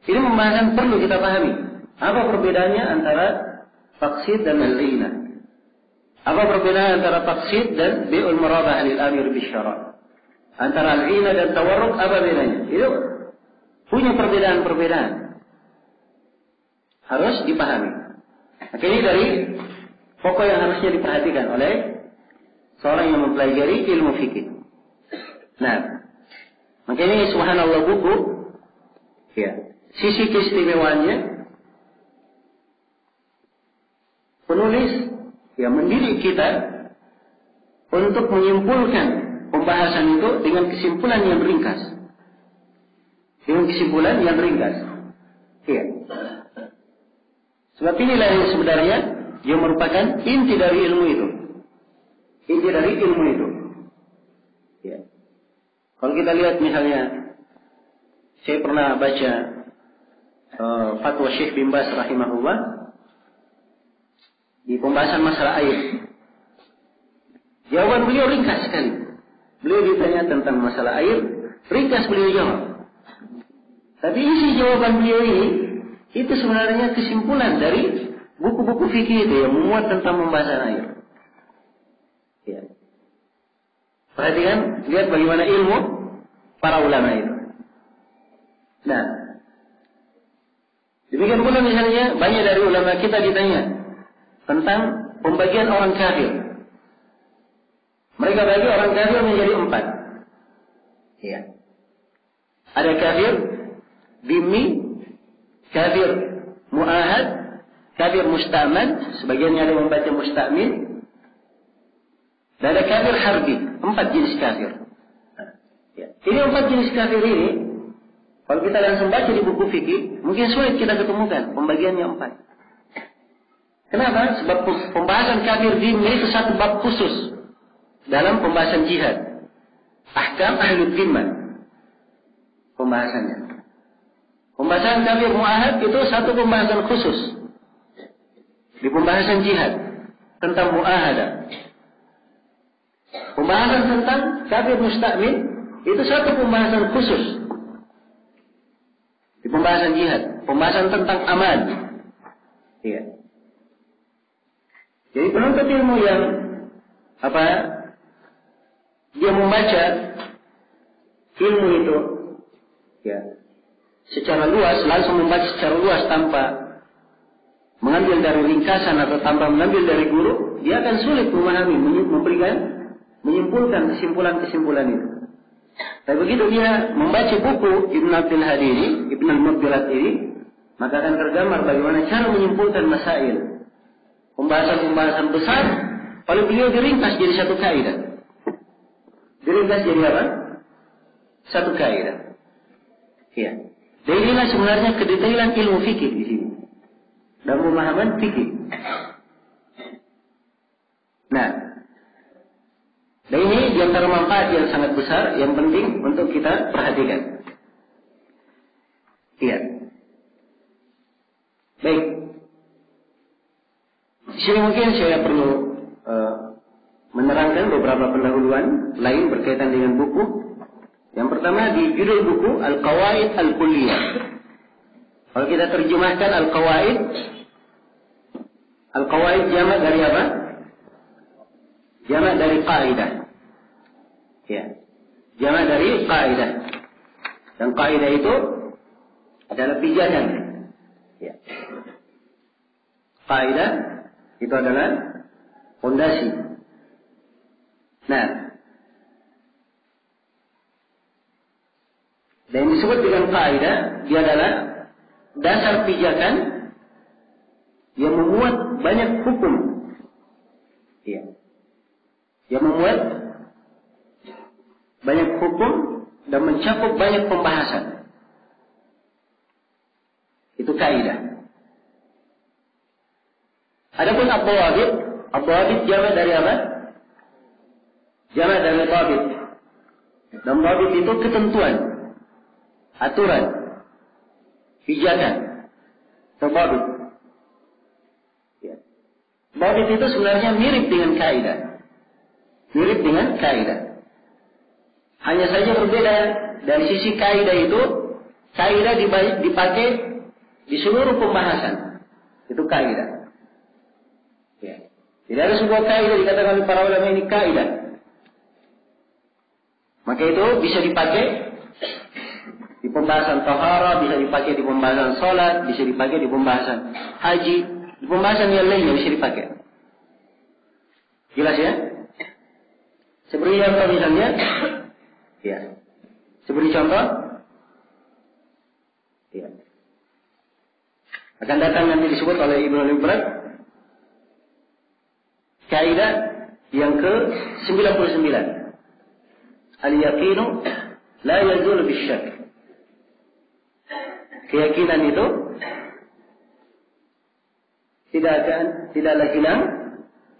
Ini pembahasan perlu kita pahami. Apa perbedaannya antara taqsid dan al-aina? Apa perbedaan antara taqsid dan bai'ul marabah lil amir bisyara? Antara al-aina dan tawarruk apa bedanya? Itu punya perbedaan-perbedaan. Harus dipahami. Maka ini dari pokok yang harusnya diperhatikan oleh seorang yang mempelajari ilmu fikih. Nah, maka ini subhanallah buku, ya, sisi keistimewaannya penulis yang mendidik kita untuk menyimpulkan pembahasan itu dengan kesimpulan yang ringkas. Dengan kesimpulan yang ringkas. Iya. Sebab inilah yang sebenarnya yang merupakan inti dari ilmu itu. Inti dari ilmu itu. Ya. Kalau kita lihat misalnya, saya pernah baca fatwa Syekh bin Baz rahimahullah di pembahasan masalah air. Jawaban beliau ringkas sekali. Beliau ditanya tentang masalah air, ringkas beliau jawab. Tapi isi jawaban beliau ini itu sebenarnya kesimpulan dari buku-buku fikih itu yang memuat tentang pembahasan air. Ya. Perhatikan, lihat bagaimana ilmu para ulama itu. Nah, demikian pula misalnya banyak dari ulama kita ditanya tentang pembagian orang kafir. Mereka bagi orang kafir menjadi 4. Ya. Ada kafir dhimmi, kafir mu'ahad, kafir musta'man, sebagian ada yang membaca musta'min, dan ada kafir harbi, 4 jenis kafir. Ya. Ini 4 jenis kafir ini, kalau kita langsung baca di buku fikih, mungkin sulit kita ketemukan pembagiannya 4. Kenapa? Sebab pembahasan kafir dhimmi itu satu bab khusus dalam pembahasan jihad. Ahkam ahlul dhimmah pembahasannya. Pembahasan kafir mu'ahad itu satu pembahasan khusus di pembahasan jihad tentang mu'ahadah. Pembahasan tentang kafir musta'min itu satu pembahasan khusus di pembahasan jihad. Pembahasan tentang aman. Iya. Jadi penuntut ilmu yang dia membaca ilmu itu ya secara luas, langsung membaca secara luas tanpa mengambil dari ringkasan atau tanpa mengambil dari guru, dia akan sulit memahami, menyimpulkan kesimpulan-kesimpulan itu. Tapi begitu dia membaca buku Ibn Abdul Hadi ini, Ibn al-Mubdilat ini, maka akan tergambar bagaimana cara menyimpulkan masail. Pembahasan-pembahasan besar, kalau beliau diringkas jadi satu kaidah. Diringkas jadi apa? Satu kaidah. Ya. Dan inilah sebenarnya kedetailan ilmu fikih di sini. Dan pemahaman fikih. Nah, dan ini di antara manfaat yang sangat besar, yang penting untuk kita perhatikan. Iya. Baik. Di sini mungkin saya perlu menerangkan beberapa pendahuluan lain berkaitan dengan buku. Yang pertama di judul buku Al-Qawaid Al-Kulliyah. Kalau kita terjemahkan Al-Qawaid, Al-Qawaid jamak dari apa? Jamak dari qaidah. Ya. Jamak dari qaidah. Dan qaidah itu adalah pijakan. Ya. Qaidah itu adalah fondasi. Nah, dan disebut dengan kaidah, dia adalah dasar pijakan yang memuat banyak hukum. Ya. Yang memuat banyak hukum dan mencakup banyak pembahasan. Itu kaidah. Adapun ad-dawabit jamak dari apa? Jamak dari dawabit. Dan dawabit itu ketentuan, aturan, pijakan, dawabit. Ya. Dawabit itu sebenarnya mirip dengan kaidah. Mirip dengan kaidah. Hanya saja berbeda dari sisi kaidah itu, kaidah dipakai di seluruh pembahasan. Itu kaidah. Ya. Tidak ada sebuah kaidah dikatakan oleh para ulama ini kaidah. Maka itu bisa dipakai di pembahasan taharah, bisa dipakai di pembahasan salat, bisa dipakai di pembahasan haji, di pembahasan yang lainnya bisa dipakai. Jelas ya? Seperti contoh misalnya, ya. Seperti contoh, ya. Akan datang nanti disebut oleh Ibnu Al-Ibrat kaidah yang ke-99. Al-yaqinu la yazulu bisyak. Keyakinan itu tidaklah hilang,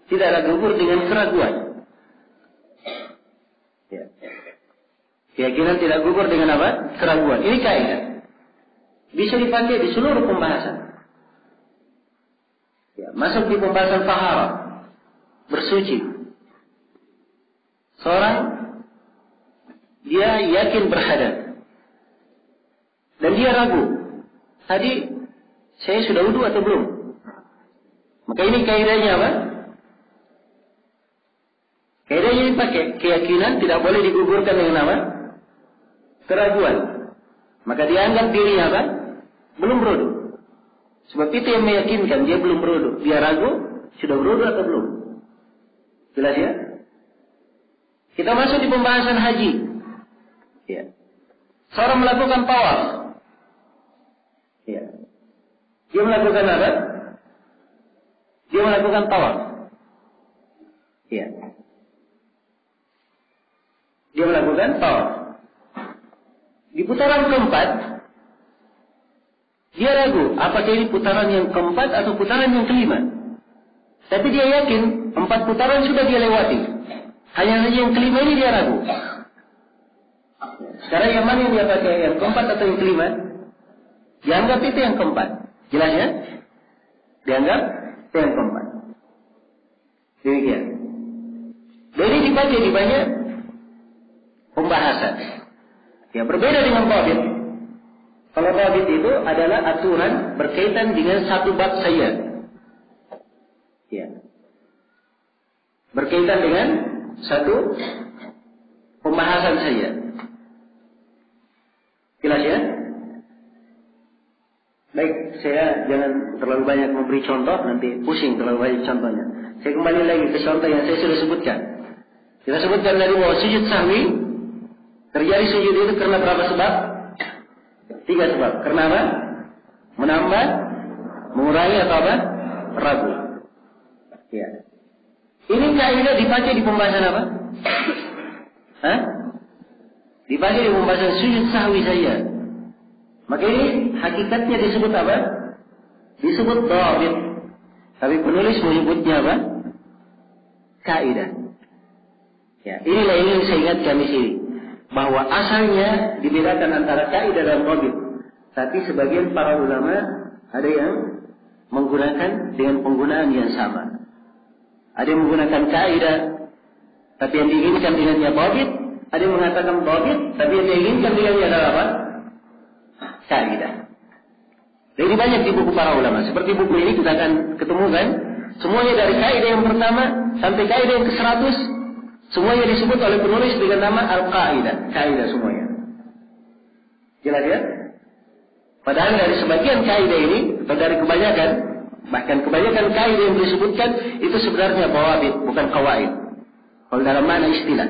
tidaklah gugur dengan keraguan. Ya. Keyakinan tidak gugur dengan apa? Keraguan. Ini kaidah. Bisa dipakai di seluruh pembahasan. Ya, masuk di pembahasan taharah, bersuci. Seorang dia yakin berhadas dan dia ragu. Tadi saya sudah wudu atau belum? Maka ini kaidahnya apa? Kaidahnya dipakai. Keyakinan tidak boleh digugurkan dengan apa? Keraguan. Maka dianggap dirinya apa? Belum berwudu. Sebab itu yang meyakinkan dia belum berwudu. Dia ragu, sudah berwudu atau belum? Jelas ya? Kita masuk di pembahasan haji. Ya. Seorang melakukan tawaf. Ya. Dia melakukan apa? Dia melakukan tawaf. Ya. Dia melakukan tawaf. Di putaran keempat, dia ragu apakah ini putaran yang keempat atau putaran yang kelima. Tapi dia yakin 4 putaran sudah dia lewati. Hanya saja yang kelima ini dia ragu. Sekarang yang mana yang dia pakai? Yang keempat atau yang kelima? Dianggap itu yang keempat. Jelas ya? Dianggap itu yang keempat. Demikian. Jadi dipakai di banyak pembahasan. Ya, berbeda dengan tawhid. Kalau tawhid itu adalah aturan berkaitan dengan satu bab saja. Ya. Berkaitan dengan satu pembahasan saja. Jelas ya? Baik, saya jangan terlalu banyak memberi contoh, nanti pusing terlalu banyak contohnya. Saya kembali lagi ke contoh yang saya sudah sebutkan. Kita sebutkan dari bahwa sujud sahwi terjadi sujud itu karena berapa sebab? 3 sebab. Karena apa? Menambah, mengurangi atau apa? Ragu. Ya. Ini kaidah dipakai di pembahasan apa? Hah? Dipakai di pembahasan sujud sahwi saja. Maka ini hakikatnya disebut apa? Disebut dhabit. Tapi penulis menyebutnya apa? Kaidah. Ya, inilah yang ingin saya ingatkan di sini. Bahwa asalnya dibedakan antara kaidah dan dhabit. Tapi sebagian para ulama ada yang menggunakan dengan penggunaan yang sama. Ada yang menggunakan kaidah, tapi yang diinginkan dengannya dhabit. Ada yang mengatakan dhabit, tapi yang diinginkan dengannya adalah apa? Kaidah. Jadi banyak di buku para ulama. Seperti buku ini kita akan ketemukan semuanya dari kaidah yang pertama sampai kaidah yang ke-100. Semuanya disebut oleh penulis dengan nama Al-Qaidah. Kaidah semuanya. Jelas ya? Padahal dari sebagian kaidah ini, atau dari kebanyakan, bahkan kebanyakan kaidah yang disebutkan, itu sebenarnya bawabit, bukan qawaid. Kalau dalam makna istilah.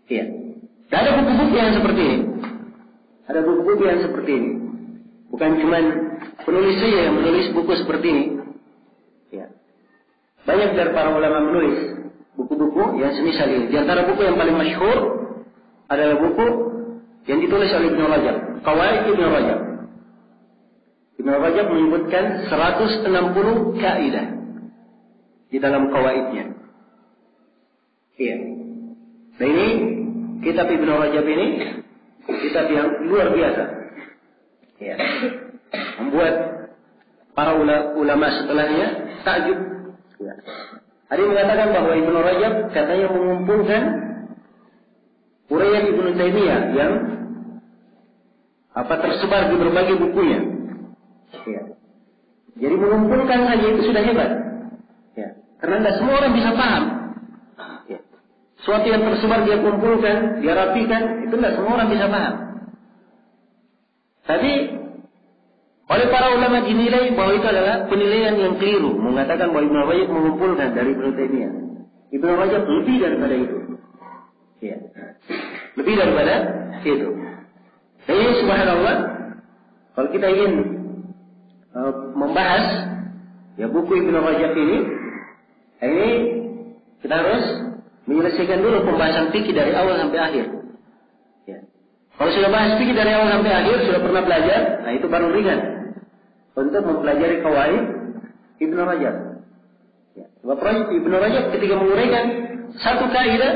Iya. Dan ada buku-buku yang seperti ini. Ada buku-buku yang seperti ini. Bukan cuma penulis saja yang menulis buku seperti ini. Ya. Banyak dari para ulama menulis buku-buku yang semisal ini. Di antara buku yang paling masyhur adalah buku yang ditulis oleh Ibnu Rajab, Qawaid Ibnu Rajab. Ibnu Rajab menyebutkan 160 kaidah di dalam qawaidnya. Iya. Nah ini kitab Ibnu Rajab ini kitab yang luar biasa. Ya. Membuat para ulama setelahnya takjub. Ya. Ada yang mengatakan bahwa Ibnu Rajab katanya mengumpulkan uraian Ibnu Taimiyah yang tersebar di berbagai bukunya. Ya. Jadi mengumpulkan saja itu sudah hebat. Ya. Karena tidak semua orang bisa paham. Ya. Suatu yang tersebar dia kumpulkan, dia rapikan, itu tidak semua orang bisa paham. Tapi oleh para ulama dinilai bahwa itu adalah penilaian yang keliru, mengatakan bahwa Ibnu Rajab mengumpulkan dari Ibnu Taimiyah. Ibnu Rajab lebih daripada itu. Ya. Lebih daripada itu. Jadi subhanallah, kalau kita ingin membahas ya buku Ibnu Rajab ini Kita harus menyelesaikan dulu pembahasan fikih dari awal sampai akhir. Ya. Kalau sudah bahas fikih dari awal sampai akhir, sudah pernah belajar, nah itu baru ringan untuk mempelajari qawaid Ibnu Rajab. Ya. Ibnu Rajab ketika menguraikan satu kaidah,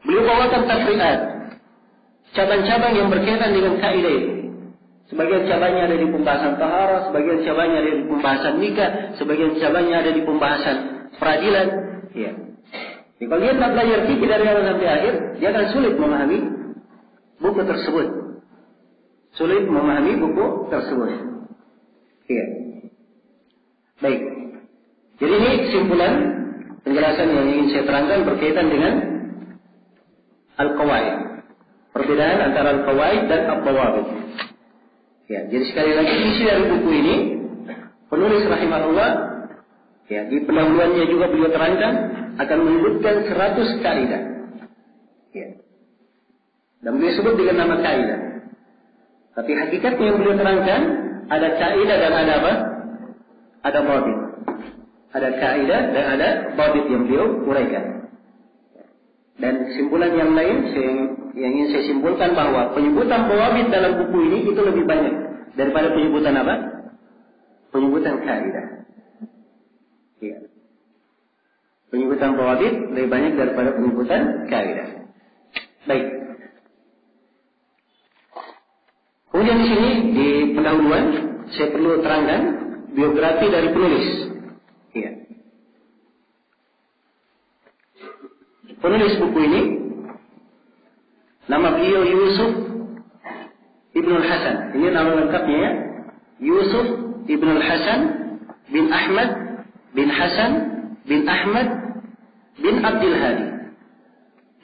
beliau bawakan tafri'at, cabang-cabang yang berkaitan dengan kaidah itu. Sebagian cabangnya ada di pembahasan taharah, sebagian cabangnya ada di pembahasan nikah, sebagian cabangnya ada di pembahasan peradilan. Ya. Jadi kalau dia tak belajar fikih dari awal sampai akhir, dia akan sulit memahami buku tersebut. Sulit memahami buku tersebut. Iya. Baik. Jadi ini kesimpulan penjelasan yang ingin saya terangkan berkaitan dengan al-qawaid. Perbedaan antara al-qawaid dan al-dawabit. Ya, jadi sekali lagi isi dari buku ini penulis rahimahullah, ya, di pendahuluannya juga beliau terangkan akan menyebutkan 100 kaidah. Ya. Dan beliau sebut dengan nama kaidah. Tapi hakikatnya yang beliau terangkan ada kaidah dan ada apa? Ada dhabit. Ada kaidah dan ada dhabit yang beliau uraikan. Dan kesimpulan yang lain yang ingin saya simpulkan bahwa penyebutan dhabit dalam buku ini itu lebih banyak daripada penyebutan apa? Penyebutan kaidah. Ya. Penyebutan dhabit lebih banyak daripada penyebutan kaidah. Baik. Kemudian di sini di pendahuluan saya perlu terangkan biografi dari penulis. Ya. Penulis buku ini nama beliau Yusuf Ibnul Hasan. Ini nama lengkapnya ya. Yusuf Ibnul Hasan bin Ahmad bin Hasan bin Ahmad bin Abdul Hadi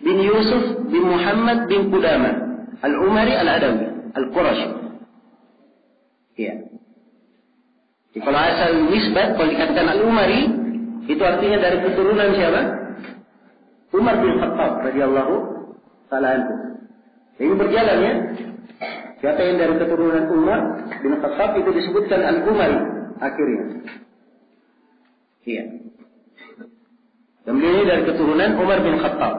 bin Yusuf bin Muhammad bin Qudamah Al-Umari Al-Adawi Al-Qurashi. Ya. Jadi kalau asal nisbat, kalau dikatakan Al-Umari, itu artinya dari keturunan siapa? Umar bin Khattab radhiyallahu ta'ala anhu. Ini berjalan ya. Siapa yang dari keturunan Umar bin Khattab itu disebutkan Al-Umari akhirnya. Iya. Dan beliau ini dari keturunan Umar bin Khattab.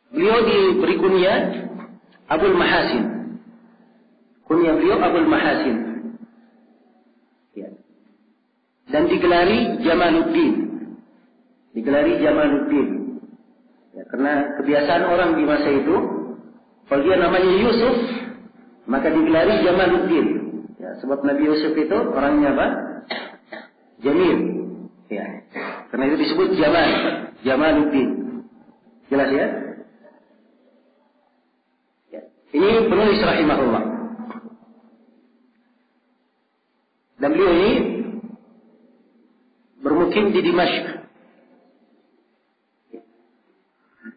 Beliau diberi kunyah Abul Mahasin. Kunyah beliau Abul Mahasin. Ya. Dan digelari Jamaluddin. Digelari Jamaluddin. Ya, karena kebiasaan orang di masa itu, kalau dia namanya Yusuf, maka digelari Jamaluddin. Ya, sebab Nabi Yusuf itu orangnya apa? Jamil. Ya. Karena itu disebut Jamaluddin. Jelas ya? Ini penulis rahimahullah. Dan beliau ini bermukim di Dimashq.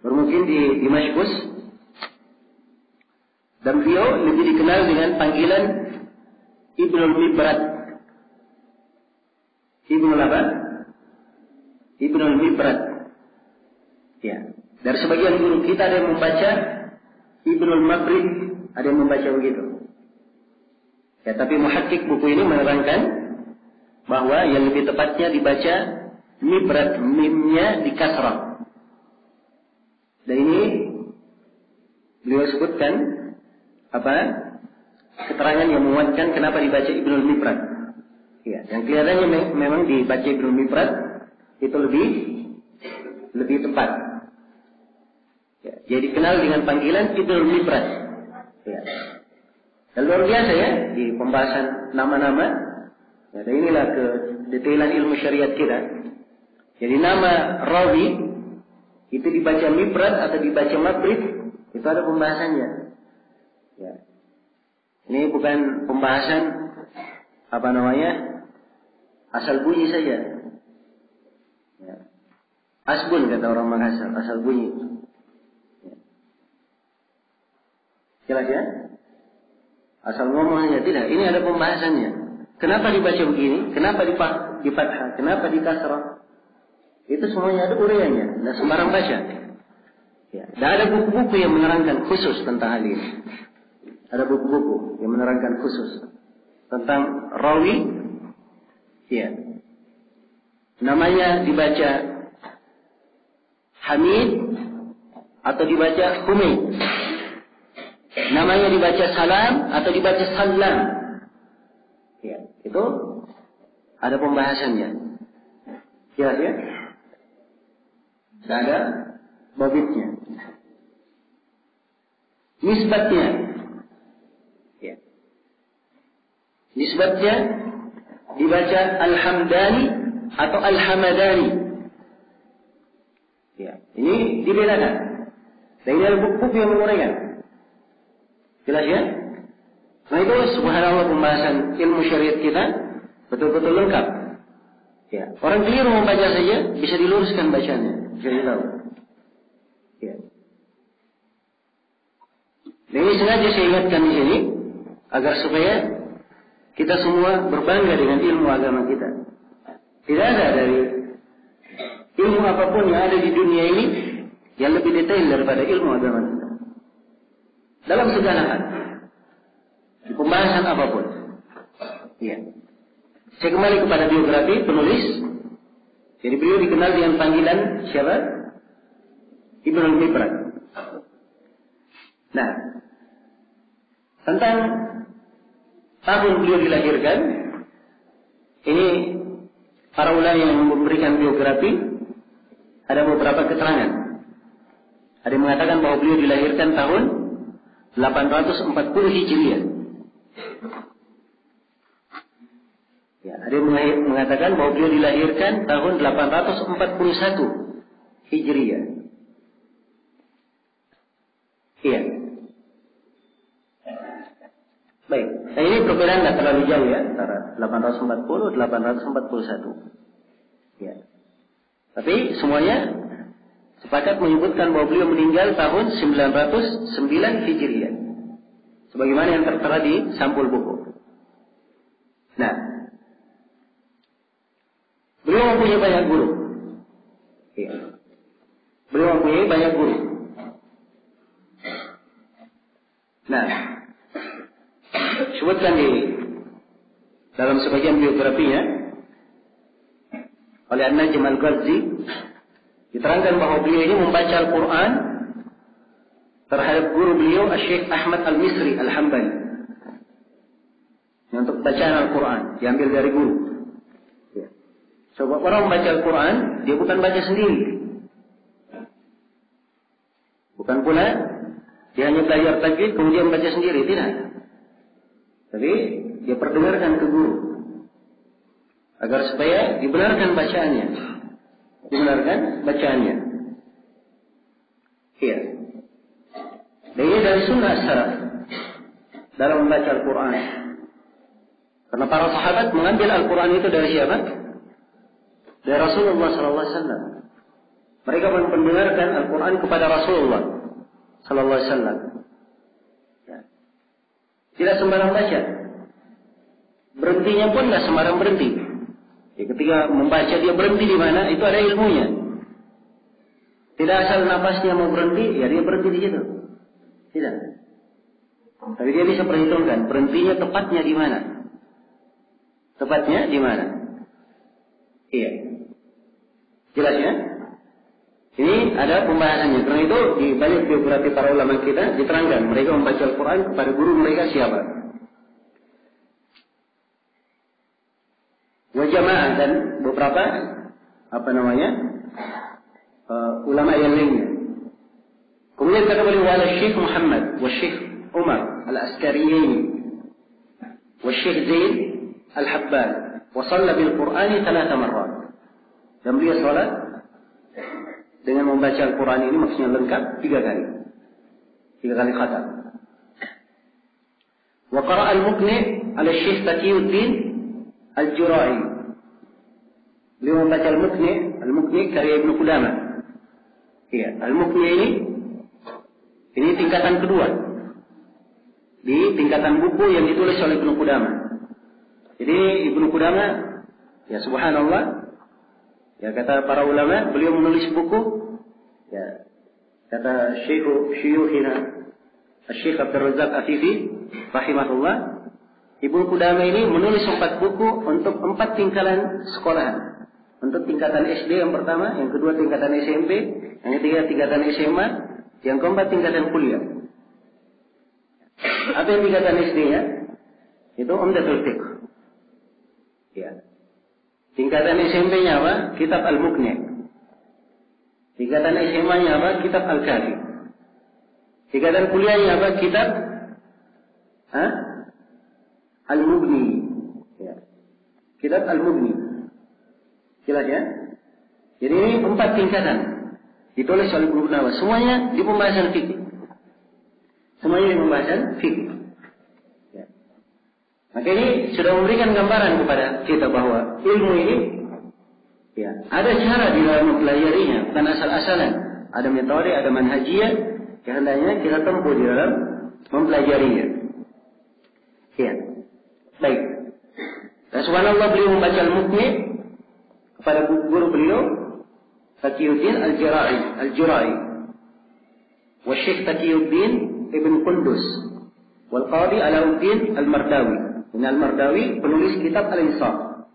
Bermukim di Damaskus. Dan beliau lebih dikenal dengan panggilan Ibnul Mibrat. Ibnul apa? Ibnul Mibrat. Ya. Dari sebagian guru kita ada yang membaca Ibnul Mabrid, ada yang membaca begitu. Ya, tapi muhakkik buku ini menerangkan bahwa yang lebih tepatnya dibaca Mibrat, mimnya di kasrah. Dan ini beliau sebutkan apa? Keterangan yang menguatkan kenapa dibaca Ibnul Mibrat. Ya, yang kelihatannya memang dibaca Ibnul Mibrat itu lebih tepat. Ya, jadi dikenal dengan panggilan Ibnul Mibrat. Ya. Dan luar biasa ya di pembahasan nama-nama. Ya, dan inilah kedetailan ilmu syariat kita. Jadi nama rawi itu dibaca Mibrat atau dibaca Mabrid itu ada pembahasannya. Ya. Ini bukan pembahasan apa namanya asal bunyi saja. Ya. Asbun kata orang Makassar, asal bunyi. Jelas ya? Asal ngomong saja tidak. Ini ada pembahasannya. Kenapa dibaca begini? Kenapa di fathah? Kenapa di kasrah? Itu semuanya ada uraiannya. Tidak sembarang baca. Ya. Dan ada buku-buku yang menerangkan khusus tentang hal ini. Ada buku-buku yang menerangkan khusus tentang rawi. Ya. namanya dibaca Hamid atau dibaca Humid, namanya dibaca Salam atau dibaca Salam. Ya, itu ada pembahasannya. Jelas ya? Tidak ada babitnya. Nisbatnya. Ya. Nisbatnya dibaca Al-Hamdani atau Al-Hamadani. Ya. Ini dibedakan. Dan ini ada buku yang menguraikan. Jelas ya? Nah itu subhanallah pembahasan ilmu syariat kita betul-betul lengkap. Ya. Orang keliru membaca saja bisa diluruskan bacanya. Bisa ditahu. Ya. Dan ini sengaja saya ingatkan di sini agar supaya kita semua berbangga dengan ilmu agama kita. Tidak ada dari ilmu apapun yang ada di dunia ini yang lebih detail daripada ilmu agama kita. Dalam segala hal, di pembahasan apapun. Ya. Saya kembali kepada biografi penulis. Jadi beliau dikenal dengan panggilan siapa? Ibnu al-Mibrad. Nah, tentang tahun beliau dilahirkan, ini para ulama yang memberikan biografi ada beberapa keterangan. Ada yang mengatakan bahwa beliau dilahirkan tahun 840 Hijriah. Ya, ada yang mengatakan bahwa beliau dilahirkan tahun 841 Hijriah. Iya. Baik, nah ini perbedaan tidak terlalu jauh ya, antara 840 841. Ya. Tapi semuanya sepakat menyebutkan bahwa beliau meninggal tahun 909 Hijriah. Sebagaimana yang tertera di sampul buku. Nah, beliau mempunyai banyak guru. Ya. Beliau mempunyai banyak guru. Nah, sebutkan di dalam sebagian biografinya oleh An-Najm Al-Ghazi diterangkan bahwa beliau ini membaca Al-Quran terhadap guru beliau Syekh Ahmad Al-Misri Al-Hambali. Untuk bacaan Al-Quran diambil dari guru. Sebab orang membaca Al-Quran dia bukan baca sendiri, bukan pula dia hanya belajar tajwid kemudian baca sendiri, tidak. Tapi dia perdengarkan ke guru agar supaya dibenarkan bacaannya. Dibenarkan bacaannya. Iya. Dan ini dari sunnah salaf dalam membaca Al-Quran. Karena para sahabat mengambil Al-Quran itu dari siapa? Dari Rasulullah SAW. Mereka mendengarkan Al-Quran kepada Rasulullah SAW. Ya. Tidak sembarang baca. Berhentinya pun tidak sembarang berhenti. Ya, ketika membaca dia berhenti di mana, itu ada ilmunya. Tidak asal napasnya mau berhenti, ya dia berhenti di situ. Tidak. Tapi dia bisa perhitungkan berhentinya tepatnya di mana. Tepatnya di mana? Iya. Jelas ya? Ini ada pembahasannya. Karena itu di balik biografi para ulama kita diterangkan mereka membaca Al-Quran kepada guru mereka siapa. Wajamaah dan beberapa ulama yang lainnya. Kemudian kata beliau wala Syekh Muhammad wa Syekh Umar Al-Askariyin wa Syekh Zaid Al-Habban wa shalla bil Qur'ani 3 marrat. Dan beliau salat dengan membaca Al-Quran ini maksudnya lengkap 3 kali. 3 kali khatam. Wa qara'a al-Muqni' ala Syekh Taqiyuddin Al-Jura'i. Beliau membaca Al-Muqni' karya Ibnu Qudamah. Iya, Al-Muqni' ini tingkatan kedua di tingkatan buku yang ditulis oleh Ibnu Qudamah. Jadi Ibnu Qudamah, ya subhanallah, ya kata para ulama, beliau menulis buku, ya kata Syuyukhina Syekh Abdul Razak Afifi rahimahullah, Ibnu Qudamah ini menulis 4 buku untuk 4 tingkatan sekolahan. Untuk tingkatan SD yang pertama, yang kedua tingkatan SMP, yang ketiga tingkatan SMA, yang keempat tingkatan kuliah. Apa yang tingkatan SD ya? Itu Umdatul Fiqh. Ya. Tingkatan SMP-nya apa? Kitab Al-Mughni. Tingkatan SMA-nya apa? Kitab Al-Kafi. Tingkatan kuliahnya apa? Kitab Al-Mughni. Ya. Kitab Al-Mughni. Jelas ya? Jadi ini 4 tingkatan ditulis oleh Ibnu Nawawi. Semuanya di pembahasan fikih. Semuanya di pembahasan fikih. Ya. Maka ini sudah memberikan gambaran kepada kita bahwa ilmu ini ya, ada cara di dalam mempelajarinya, bukan asal-asalan. Ada metode, ada manhajiyah yang hendaknya kita tempuh di dalam mempelajarinya. Ya. Baik. Dan subhanallah beliau membaca Al-Mughni kepada guru beliau Taqiyuddin Al-Jurai wa Syekh Taqiyuddin Ibn Qundus wal Qadi Alauddin Al-Mardawi. Ini Al-Mardawi penulis kitab Al-Insaf.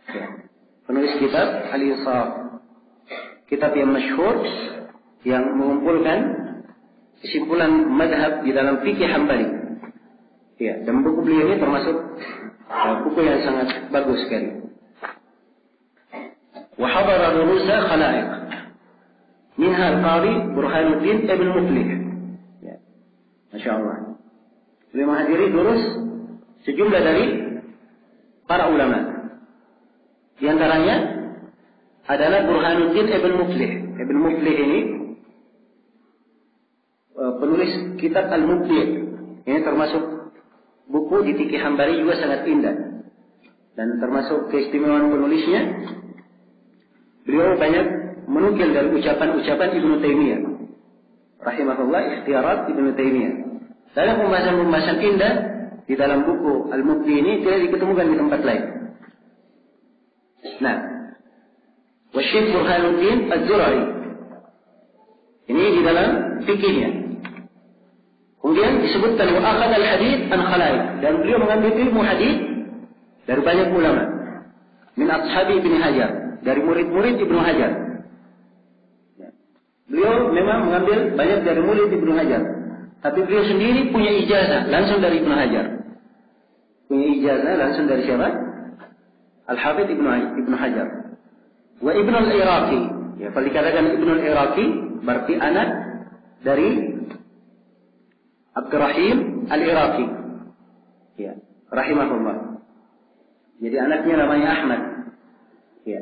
Ya. Penulis kitab Al-Insaf. Kitab yang masyhur yang mengumpulkan kesimpulan madhab di dalam fikih Hambali. Ya, dan buku beliau ini termasuk buku yang sangat bagus sekali. Wa hadara durusa khalaiq. Minha al-Qadi Burhanuddin Ibn Muflih. Ya. Masya Allah. Beliau menghadiri durus sejumlah dari para ulama. Di antaranya adalah Burhanuddin Ibn Muflih. Ibn Muflih ini penulis kitab Al-Mubdi'. Ini termasuk buku di fikih Hambali juga sangat indah. Dan termasuk keistimewaan penulisnya, beliau banyak menukil dari ucapan-ucapan Ibnu Taimiyah. Rahimahullah, ikhtiarat Ibnu Taimiyah. Dalam pembahasan-pembahasan indah di dalam buku Al-Mubdi ini tidak diketemukan di tempat lain. Nah, wa Syekh Burhanuddin Az-Zurai. Ini di dalam fikihnya. Kemudian disebutkan wa akhadha al-hadits an khalaiq, dan beliau mengambil ilmu hadis dari banyak ulama. Min ashabi Ibnu Hajar, dari murid-murid Ibnu Hajar. Beliau memang mengambil banyak dari murid Ibnu Hajar, tapi beliau sendiri punya ijazah langsung dari Ibnu Hajar. Punya ijazah langsung dari siapa? Al-Hafidz Ibnu Hajar. Wa Ibnu al-Iraqi. Ya, kalau dikatakan Ibnu al-Iraqi berarti anak dari Abdurrahim Al-Iraqi. Ya, rahimahullah. Jadi anaknya namanya Ahmad. Ya.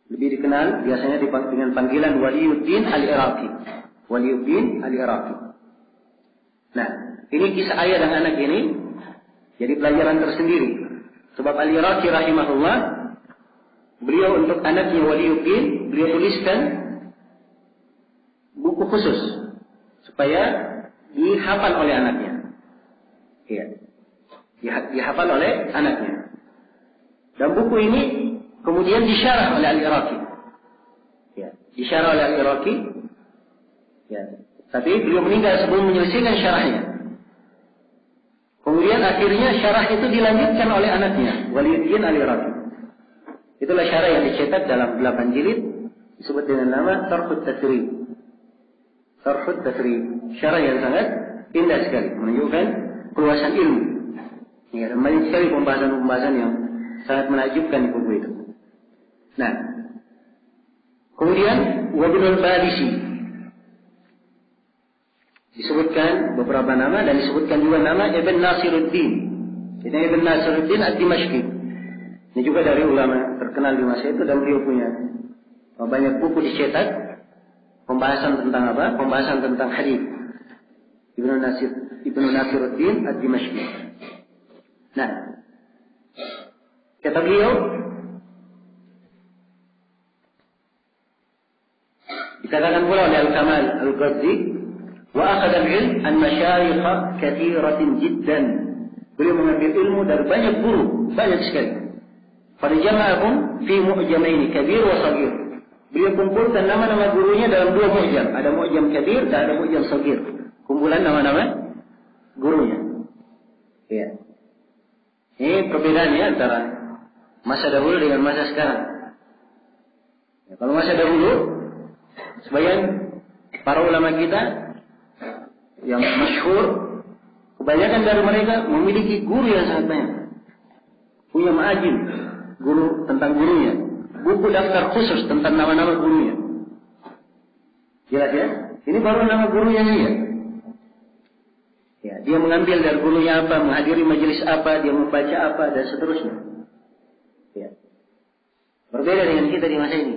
Lebih dikenal biasanya dengan panggilan Waliyuddin Al-Iraqi. Waliyuddin Al-Iraqi. Nah, ini kisah ayah dan anak ini jadi pelajaran tersendiri. Sebab Al-Iraqi rahimahullah, beliau untuk anaknya Waliyuddin, beliau tuliskan buku khusus supaya dihafal oleh anaknya. Iya. Dihafal oleh anaknya. Dan buku ini kemudian disyarah oleh Al-Iraqi. Ya, disyarah oleh Al-Iraqi. Ya. Tapi beliau meninggal sebelum menyelesaikan syarahnya. Kemudian akhirnya syarah itu dilanjutkan oleh anaknya, Waliyuddin Al-Iraqi. Itulah syarah yang dicetak dalam 8 jilid, disebut dengan nama Tarhut Tasrib. Tarhut Tasrib. Syarah yang sangat indah sekali, menunjukkan keluasan ilmu. Ya, dan banyak sekali pembahasan-pembahasan yang sangat menakjubkan di buku itu. Nah, kemudian Wabnul Badisi disebutkan beberapa nama dan disebutkan juga nama Ibn Nasiruddin. Ini Ibn Nasiruddin Ad-Dimashqi. Ini juga dari ulama terkenal di masa itu, dan beliau punya banyak buku dicetak pembahasan tentang apa? Pembahasan tentang hadis. Ibn Nasiruddin Ad-Dimashqi. Nah, kata beliau, dikatakan pula oleh Al-Kamal Al-Ghazzi, wa akhadha al-ilm an masyayikh katsiratin jiddan. Beliau mengambil ilmu dari banyak guru, banyak sekali. Pada jama'ahum fi mu'jamaini kabir wa saghir. Beliau kumpulkan nama-nama gurunya dalam 2 mu'jam. Ada mu'jam kabir dan ada mu'jam saghir. Kumpulan nama-nama gurunya. Ya. Ini perbedaannya antara masa dahulu dengan masa sekarang. Ya, kalau masa dahulu, sebagian para ulama kita yang masyhur, kebanyakan dari mereka memiliki guru yang sangat banyak. Punya ma'ajim, guru tentang gurunya. Buku daftar khusus tentang nama-nama gurunya. Jelas ya? Ini baru nama gurunya dia. Ya, dia mengambil dari gurunya apa, menghadiri majelis apa, dia membaca apa, dan seterusnya. Ya. Berbeda dengan kita di masa ini.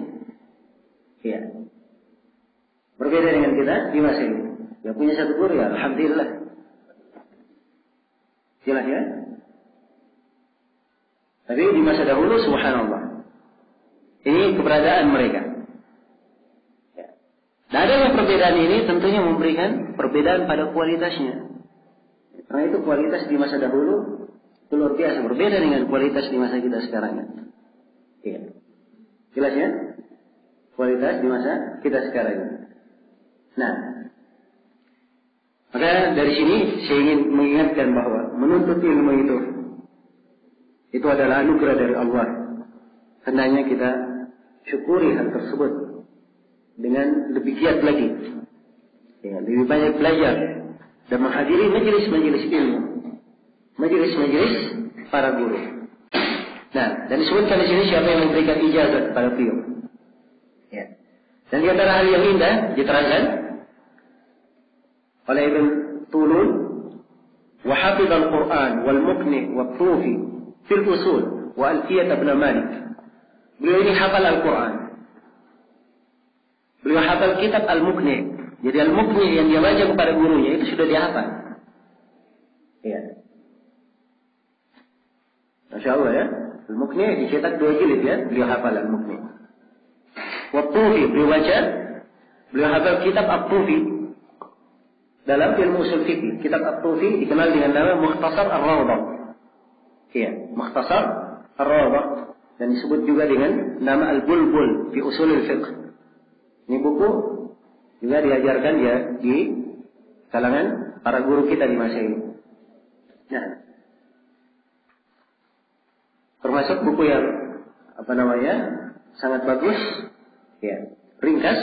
Ya. Berbeda dengan kita di masa ini. Dia punya satu guru ya, alhamdulillah. Jelas ya? Tapi di masa dahulu, subhanallah. Ini keberadaan mereka. Ya. Dan adanya perbedaan ini tentunya memberikan perbedaan pada kualitasnya. Karena itu kualitas di masa dahulu itu luar biasa, berbeda dengan kualitas di masa kita sekarang. Iya. Jelas ya? Kualitas di masa kita sekarang. Nah, maka dari sini saya ingin mengingatkan bahwa menuntut ilmu itu adalah anugerah dari Allah. Hendaknya kita syukuri hal tersebut dengan lebih giat lagi. Ya, lebih banyak belajar dan menghadiri majelis-majelis ilmu, majelis-majelis para guru. Nah, dan disebutkan di sini siapa yang memberikan ijazah kepada beliau. Ya. Dan di antara hal yang indah diterangkan oleh Ibn Tulun, wa hafidhal Quran wal muqni wa tufi fil usul wa alfiyat ibn Malik. Beliau ini hafal Al-Quran. Beliau hafal kitab Al-Muqni. Jadi Al-Muqni yang dia baca kepada gurunya itu sudah dihafal. Iya. Masya Allah ya. Al-Muqni dicetak 2 jilid ya. Beliau hafal Al-Muqni. Wat-Tufi beliau baca. Beliau hafal kitab At-Tufi. Dalam ilmu usul fikih. Kitab At-Tufi dikenal dengan nama Mukhtasar Ar-Rawdah. Iya. Mukhtasar Ar-Rawdah. Dan disebut juga dengan nama Al-Bulbul fi Usulul Fiqh. Ini buku juga diajarkan ya di kalangan para guru kita di masa ini. Nah, termasuk buku yang sangat bagus, ya, ringkas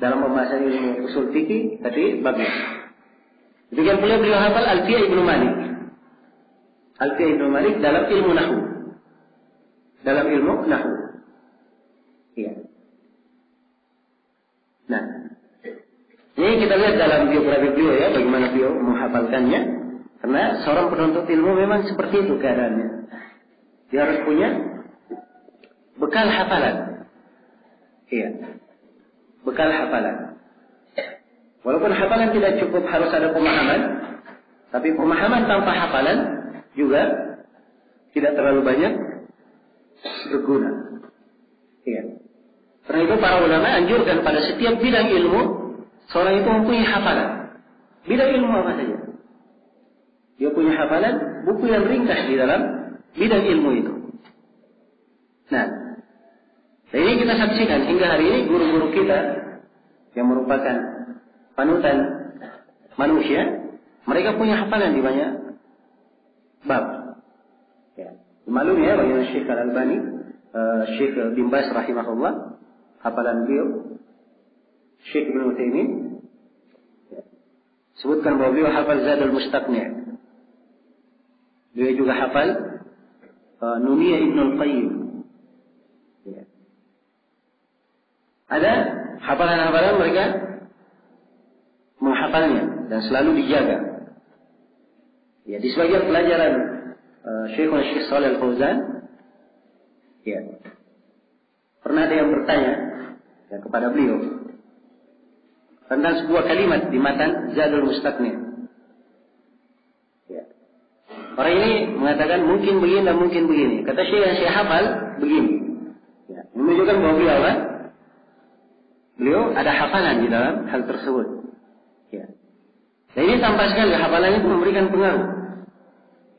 dalam pembahasan ilmu usul fikih, tapi bagus. Demikian pula beliau hafal Alfiyah Ibnu Malik. Alfiyah Ibnu Malik dalam ilmu nahwu. Dalam ilmu nahwu. Iya. Nah, ini kita lihat dalam biografi beliau ya, bagaimana beliau menghafalkannya. Karena seorang penuntut ilmu memang seperti itu keadaannya. Dia harus punya bekal hafalan. Iya. Bekal hafalan. Walaupun hafalan tidak cukup, harus ada pemahaman. Tapi pemahaman tanpa hafalan juga tidak terlalu banyak berguna. Iya. Karena itu para ulama anjurkan pada setiap bidang ilmu seorang itu mempunyai hafalan. Bidang ilmu apa saja. Dia punya hafalan buku yang ringkas di dalam bidang ilmu itu. Nah, ini kita saksikan hingga hari ini guru-guru kita yang merupakan panutan manusia, mereka punya hafalan di banyak bab. Ya. Maklum ya bagaimana Syekh Al-Albani, Syekh bin Baz rahimahullah, hafalan beliau, Syekh Ibn Utsaimin, ya, sebutkan bahwa beliau hafal Zadul Mustaqni'. Beliau juga hafal Nuniyah Ibn Al-Qayyim. Ya. Ada hafalan-hafalan mereka menghafalnya dan selalu dijaga. Ya, di sebagian pelajaran Syekh Shalih Al-Fauzan, ya, pernah ada yang bertanya ya, kepada beliau tentang sebuah kalimat di matan Zadul Mustaqni'. Ya. Orang ini mengatakan mungkin begini dan mungkin begini. Kata Syekh yang saya hafal begini. Ya. Menunjukkan bahwa beliau ada hafalan di dalam hal tersebut. Ya. Dan ini tampak sekali hafalan itu memberikan pengaruh.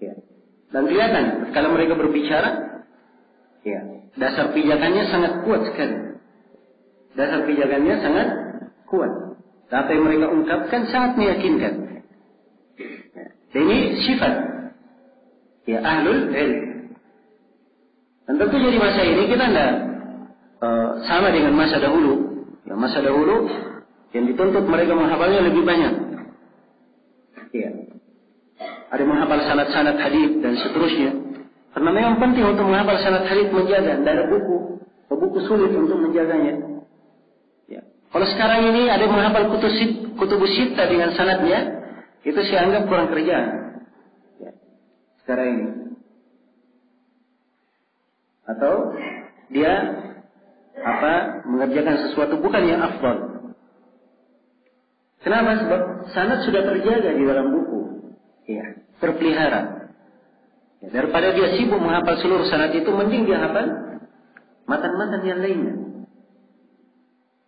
Ya. Dan kelihatan kalau mereka berbicara, ya, dasar pijakannya sangat kuat sekali. Dasar pijakannya sangat kuat. Apa yang mereka ungkapkan sangat meyakinkan. Ya. Dan ini sifat ahlul ilm. Dan tentunya di masa ini kita tidak sama dengan masa dahulu. Ya, masa dahulu yang dituntut mereka menghafalnya lebih banyak. Ya. Ada menghafal sanad-sanad hadits dan seterusnya. Karena memang penting untuk menghafal sanad hadits menjaga. Tidak ada buku sulit untuk menjaganya. Ya. Kalau sekarang ini ada menghafal kutubus sittah dengan sanadnya, itu saya anggap kurang kerjaan. Ya. Sekarang ini. Atau dia mengerjakan sesuatu bukan yang afdal. Kenapa? Sebab sanad sudah terjaga di dalam buku. Ya, terpelihara. Ya, daripada dia sibuk menghafal seluruh sanad itu, mending dia hafal matan-matan yang lainnya.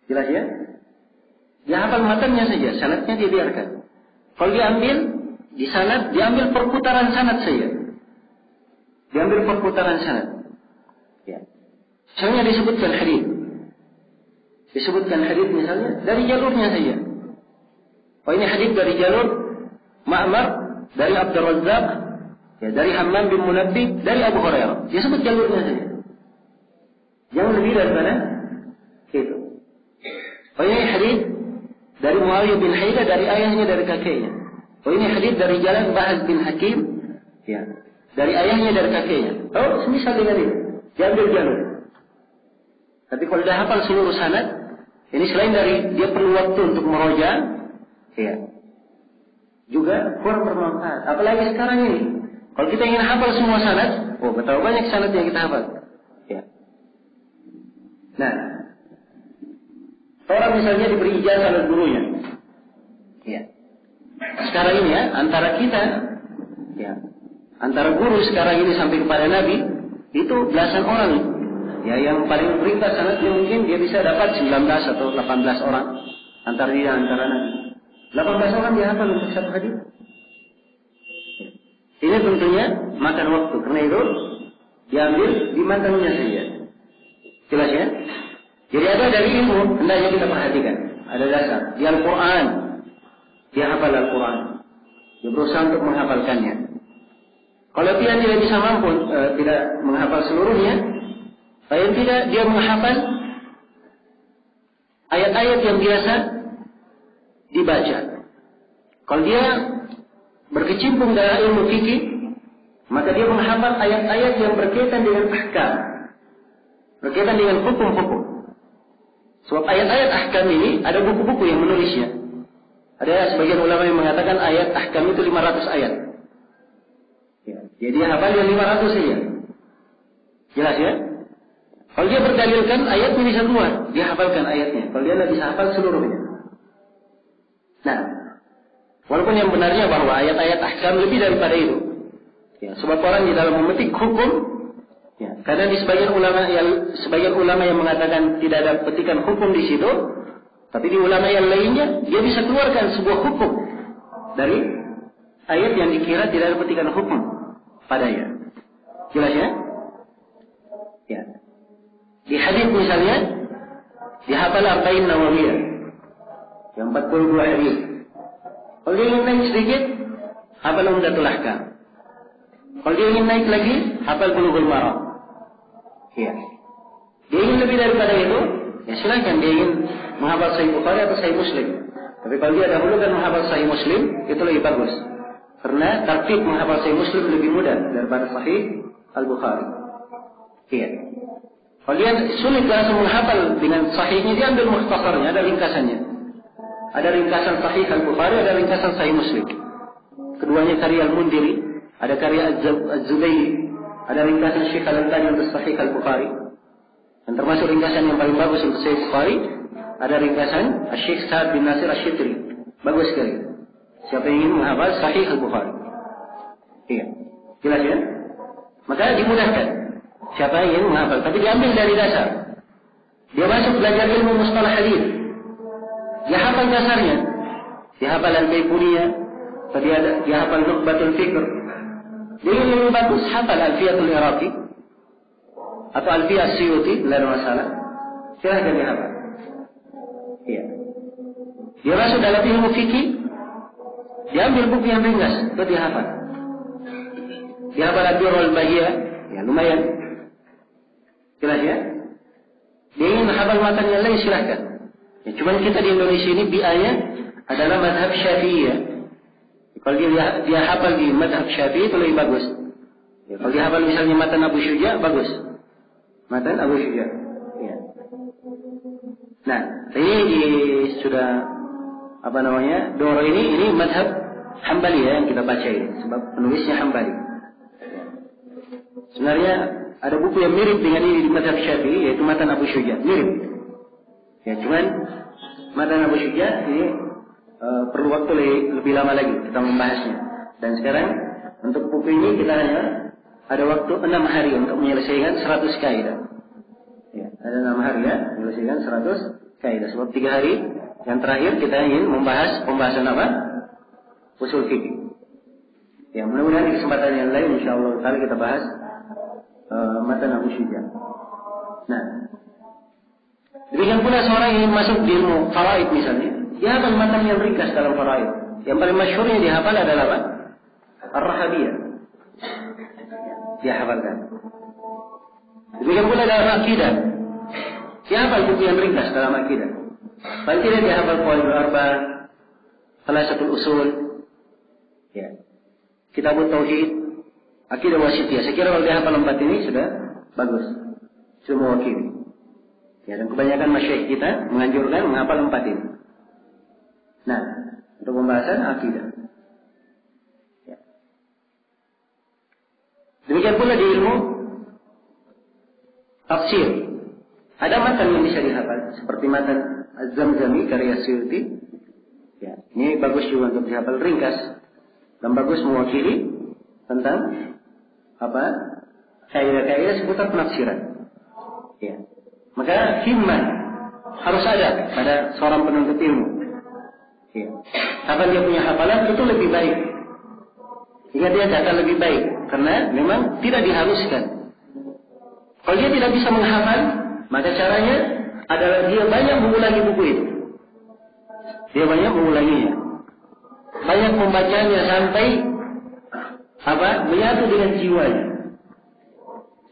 Jelas ya? Dia hafal matannya saja, sanadnya dia biarkan. Kalau dia ambil di sanad, dia ambil perputaran sanad saja. Dia ambil perputaran sanad. Ya. Misalnya disebutkan hadits. Disebutkan hadits misalnya dari jalurnya saja. Oh, ini hadits dari jalur Ma'mar, dari Abdul Razzaq, ya, dari Hammam bin Munabbih, dari Abu Hurairah. Dia sebut jalurnya saja. Jangan lebih daripada itu. Oh, ini hadits dari Muawiyah bin Haidah, dari ayahnya, dari kakeknya. Oh, ini hadits dari jalan Bahaz bin Hakim, ya, dari ayahnya, dari kakeknya. Oh, semisal dengan ini. Diambil jalur. Tapi kalau dah hafal seluruh sanad, ini selain dari dia perlu waktu untuk meroja, ya, juga kurang bermanfaat. Apalagi sekarang ini, kalau kita ingin hafal semua sanad, oh, betapa banyak sanad yang kita hafal. Ya. Nah, orang misalnya diberi ijazah oleh gurunya. Ya. Sekarang ini ya, antara kita, ya, antara guru sekarang ini sampai kepada Nabi, itu belasan orang. Ya, yang paling ringkas sanadnya mungkin dia bisa dapat 19 atau 18 orang antara dia antara Nabi. 18 orang dia hafal untuk satu hadis. Ini tentunya makan waktu, karena itu diambil di matangnya saja. Jelas ya? Jadi ada dari ilmu hendaknya kita perhatikan. Ada dasar di Al-Quran, dia hafal Al-Quran, dia berusaha untuk menghafalkannya. Kalau dia tidak bisa mampu, tidak menghafal seluruhnya, paling tidak dia menghafal ayat-ayat yang biasa dibaca. Kalau dia berkecimpung dalam ilmu fikih, maka dia menghafal ayat-ayat yang berkaitan dengan ahkam, berkaitan dengan hukum-hukum. Sebab ayat-ayat ahkam ini ada buku-buku yang menulisnya. Ada sebagian ulama yang mengatakan ayat ahkam itu 500 ayat. Ya, jadi dia hafal yang 500 saja. Jelas ya? Kalau dia berdalilkan ayatnya bisa keluar, dia hafalkan ayatnya. Kalau dia tidak bisa hafal seluruhnya. Nah, walaupun yang benarnya bahwa ayat-ayat ahkam lebih daripada itu. Ya, sebab orang di dalam memetik hukum, ya, karena di sebagian ulama yang mengatakan tidak ada petikan hukum di situ, tapi di ulama yang lainnya dia bisa keluarkan sebuah hukum dari ayat yang dikira tidak ada petikan hukum padanya. Jelas ya? Ya. Di hadis misalnya dihafal Arba'in Nawawiyah yang 42 hadis. Kalau dia ingin naik sedikit, hafal Umdatul Ahkam. Kalau dia ingin naik lagi, hafal Bulughul Maram. Ya. Dia ingin lebih daripada itu, ya silakan. Dia ingin menghafal Sahih Bukhari atau Sahih Muslim. Tapi kalau dia dahulukan menghafal Sahih Muslim, itu lebih bagus. Karena tertib menghafal Sahih Muslim lebih mudah daripada Sahih Al-Bukhari. Iya. Kalau dia sulit langsung menghafal dengan sahihnya, dia ambil mukhtasarnya, ada ringkasannya. Ada ringkasan Sahih Al-Bukhari, ada ringkasan Sahih Muslim. Keduanya karya Al-Mundiri, ada karya Az-Zubayri, ada ringkasan Syekh Al-Albani untuk Sahih Al-Bukhari. Dan termasuk ringkasan yang paling bagus untuk Sahih Bukhari, ada ringkasan Syekh Sa'ad bin Nasir Asy-Syitri. Bagus sekali. Siapa yang ingin menghafal Sahih Al-Bukhari? Iya. Jelas ya? Maka dimudahkan. Siapa yang ingin menghafal, tapi diambil dari dasar. Dia masuk belajar ilmu mustalah hadis. Dia hafal dasarnya. Dia hafal Al-Baiquniyah, atau dia hafal Nukhbatul Fikr. Dia ingin lebih bagus, hafal Alfiyatul Iraqi atau Alfiyah As-Suyuti, tidak ada masalah. Silahkan dia hafal. Iya. Dia masuk dalam ilmu fikih, dia ambil buku yang ringkas, itu dia hafal. Dia hafal Ad-Durrul Bahiyah, ya lumayan. Jelas ya? Dia ingin menghafal matan yang lain, silahkan. Ya, cuman kita di Indonesia ini biaya adalah madhab Syafi'iyah. Kalau dia hafal di madhab Syafi'i itu lebih bagus. Ya, kalau dia hafal misalnya matan Abu Syuja, bagus. Matan Abu Syuja. Ya. Nah, ini sudah Doro ini madhab Hambali ya yang kita baca ini, sebab penulisnya Hambali. Sebenarnya ada buku yang mirip dengan ini di madhab Syafi'i, yaitu matan Abu Syuja, mirip. Ya, cuman matan Abu Syuja ini perlu waktu lebih lama lagi kita membahasnya. Dan sekarang untuk buku ini kita hanya ada waktu 6 hari untuk menyelesaikan 100 kaidah. Ya, ada 6 hari ya, menyelesaikan 100 kaidah. Sebab 3 hari yang terakhir kita ingin membahas pembahasan apa? Usul fikih. Ya, mudah-mudahan di kesempatan yang lain insyaallah kali kita bahas matan Abu Syuja. Nah, demikian pula seorang yang masuk di ilmu faraid misalnya, dia hafal matan yang ringkas dalam faraid. Yang paling masyhurnya dihafal adalah apa? Ar-Rahabiyah. Dia hafalkan. Demikian pula dalam akidah. Dia hafal buku yang ringkas dalam akidah. Paling tidak dia hafal Qawaidul Arba'ah, Thalatsatul Usul, ya, Kitabut Tauhid, Akidah Wasithiyah. Saya kira kalau dia hafal 4 ini sudah bagus, sudah mewakili. Ya, dan kebanyakan masyayikh kita menganjurkan menghafal 4 ini. Nah, untuk pembahasan akidah. Ya. Demikian pula di ilmu tafsir. Ada matan yang bisa dihafal, seperti matan Az-Zamzami karya Suyuti. Ya, ini bagus juga untuk dihafal ringkas dan bagus mewakili tentang apa? Kaidah-kaidah seputar penafsiran. Ya. Maka himmah harus ada pada seorang penuntut ilmu. Ya. Kapan dia punya hafalan itu lebih baik. Ingat dia akan lebih baik karena memang tidak diharuskan. Kalau dia tidak bisa menghafal, maka caranya adalah dia banyak mengulangi buku itu. Dia banyak mengulanginya. Banyak membacanya sampai menyatu dengan jiwanya.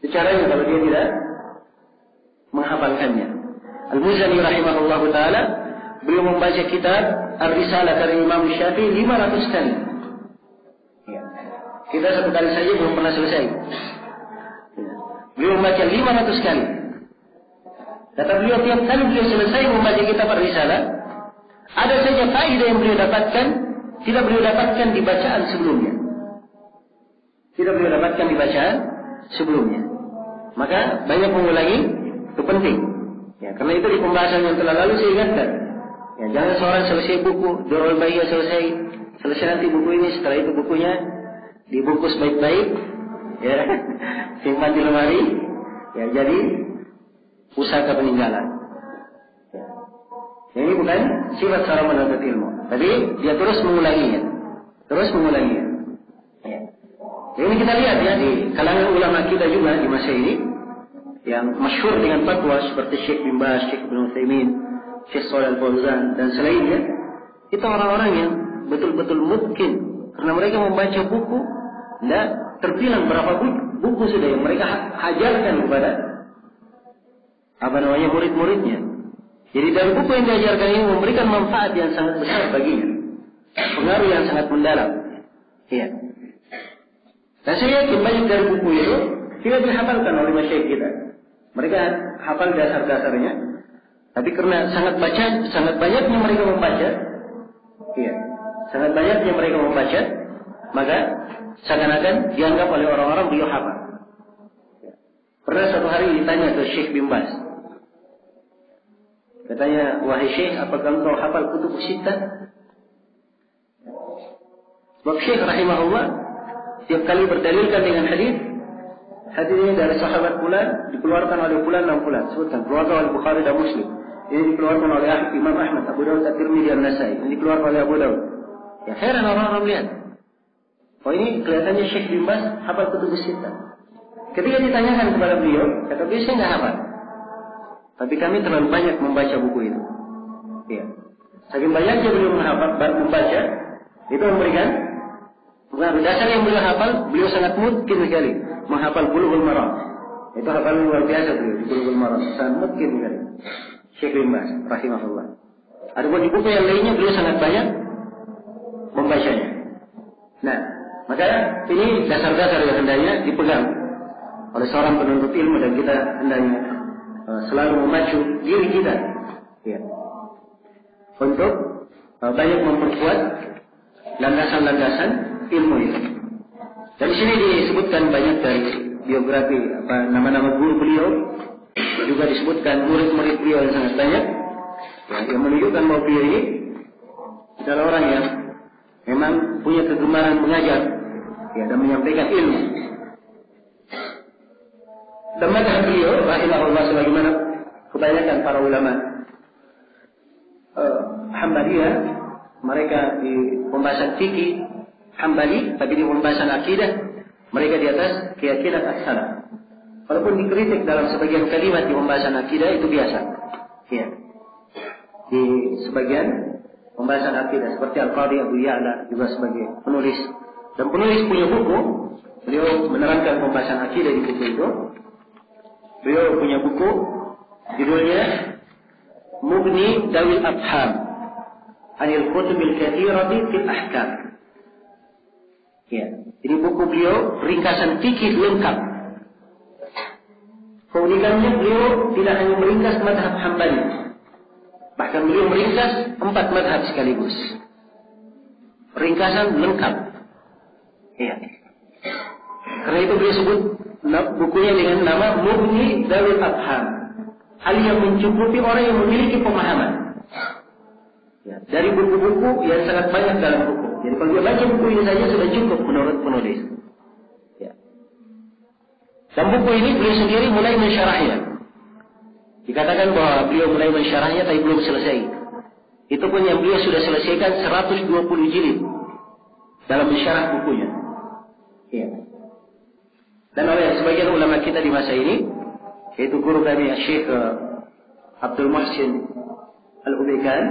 Itu caranya kalau dia tidak menghafalkannya. Al-Muzani rahimahullahu taala beliau membaca kitab Ar-Risalah dari Imam Syafi'i 500 kali. Ya. Kita satu kali saja belum pernah selesai. Ya. Beliau membaca 500 kali. Kata beliau tiap kali beliau selesai membaca kitab Ar-Risalah, ada saja faedah yang beliau dapatkan tidak beliau dapatkan di bacaan sebelumnya. Tidak beliau dapatkan di bacaan sebelumnya. Maka banyak mengulangi itu penting. Ya, karena itu di pembahasan yang telah lalu saya ingatkan. Ya, jangan seorang selesai buku, Durrul Bahiyah selesai nanti buku ini, setelah itu bukunya dibungkus baik-baik, ya, simpan di lemari, ya, jadi pusaka peninggalan. Ya. Ini bukan sifat seorang menuntut ilmu, tapi dia terus mengulanginya. Ya. Ini kita lihat ya di kalangan ulama kita juga di masa ini yang masyhur dengan fatwa seperti Syekh bin Baz, Syekh Ibnu Utsaimin, Syekh Shalih Al-Fauzan dan selainnya, itu orang-orang yang betul-betul mungkin karena mereka membaca buku, dan terbilang berapa buku sudah yang mereka ajarkan kepada murid-muridnya. Jadi dari buku yang diajarkan ini memberikan manfaat yang sangat besar baginya, pengaruh yang sangat mendalam. Iya. Dan saya yakin banyak dari buku itu tidak dihafalkan oleh masyayikh kita. Mereka hafal dasar-dasarnya, tapi karena sangat banyaknya mereka membaca, iya, sangat banyaknya mereka membaca, maka seakan-akan dianggap oleh orang-orang beliau hafal. Pernah suatu hari ditanya ke Syekh bin Baz, katanya, wahai Syekh, apakah engkau hafal kutub sittah? Sebab Syekh rahimahullah tiap kali berdalilkan dengan hadis ini dari sahabat fulan, dikeluarkan oleh fulan dan fulan, sebutkan keluarkan oleh Bukhari dan Muslim. Ini dikeluarkan oleh Imam Ahmad, Abu Dawud, At-Tirmidzi dan Nasai. Ini dikeluarkan oleh Abu Dawud. Ya, heran orang-orang lihat. Oh, ini kelihatannya Syekh bin Baz hafal kutub sittah. Ketika ditanyakan kepada beliau, kata beliau, saya tidak hafal. Tapi kami terlalu banyak membaca buku itu. Ya. Saking banyaknya beliau membaca, itu memberikan dasar yang beliau hafal, beliau sangat mungkin sekali menghafal Bulughul Maram. Itu hafalan luar biasa beliau di Bulughul Maram, sangat mungkin kan. Syekh bin Baz rahimahullah. Ada buku yang lainnya beliau sangat banyak membacanya. Nah, maka ini dasar-dasar yang hendaknya dipegang oleh seorang penuntut ilmu, dan kita hendaknya selalu memacu diri kita ya, untuk banyak memperkuat landasan-landasan ilmu ini. Dan di sini disebutkan banyak dari biografi nama-nama guru beliau, juga disebutkan murid-murid beliau yang sangat banyak ya, yang menunjukkan bahwa beliau ini adalah orang yang memang punya kegemaran mengajar ya, dan menyampaikan ilmu. Dan mazhab beliau rahimahullah sebagaimana kebanyakan para ulama Hambaliyah, mereka di pembahasan fikih Hambali, tapi di pembahasan akidah mereka di atas keyakinan as-salaf. Walaupun dikritik dalam sebagian kalimat di pembahasan akidah itu biasa. Ya. Di sebagian pembahasan akidah seperti Al-Qadhi Abu Ya'la juga sebagai penulis. Dan penulis punya buku, beliau menerangkan pembahasan akidah di buku itu. Beliau punya buku judulnya Mughni Dawil Afham Anil Kutubil Katsirati fil Ahkam. Ya, ini buku beliau ringkasan fikih lengkap. Keunikannya beliau tidak hanya meringkas mazhab Hambali, bahkan beliau meringkas 4 mazhab sekaligus. Ringkasan lengkap. Ya. Karena itu beliau sebut bukunya dengan nama Mughni Dawil Afham, hal yang mencukupi orang yang memiliki pemahaman. Ya, dari buku-buku yang sangat banyak dalam buku. Jadi kalau dia baca buku ini saja sudah cukup menurut penulis. Ya. Dan buku ini beliau sendiri mulai mensyarahnya. Dikatakan bahwa beliau mulai mensyarahnya tapi belum selesai. Itu pun yang beliau sudah selesaikan 120 jilid dalam mensyarah bukunya. Ya. Dan oleh sebagian ulama kita di masa ini, yaitu guru kami Syekh Abdul Muhsin Al-Ubaikan,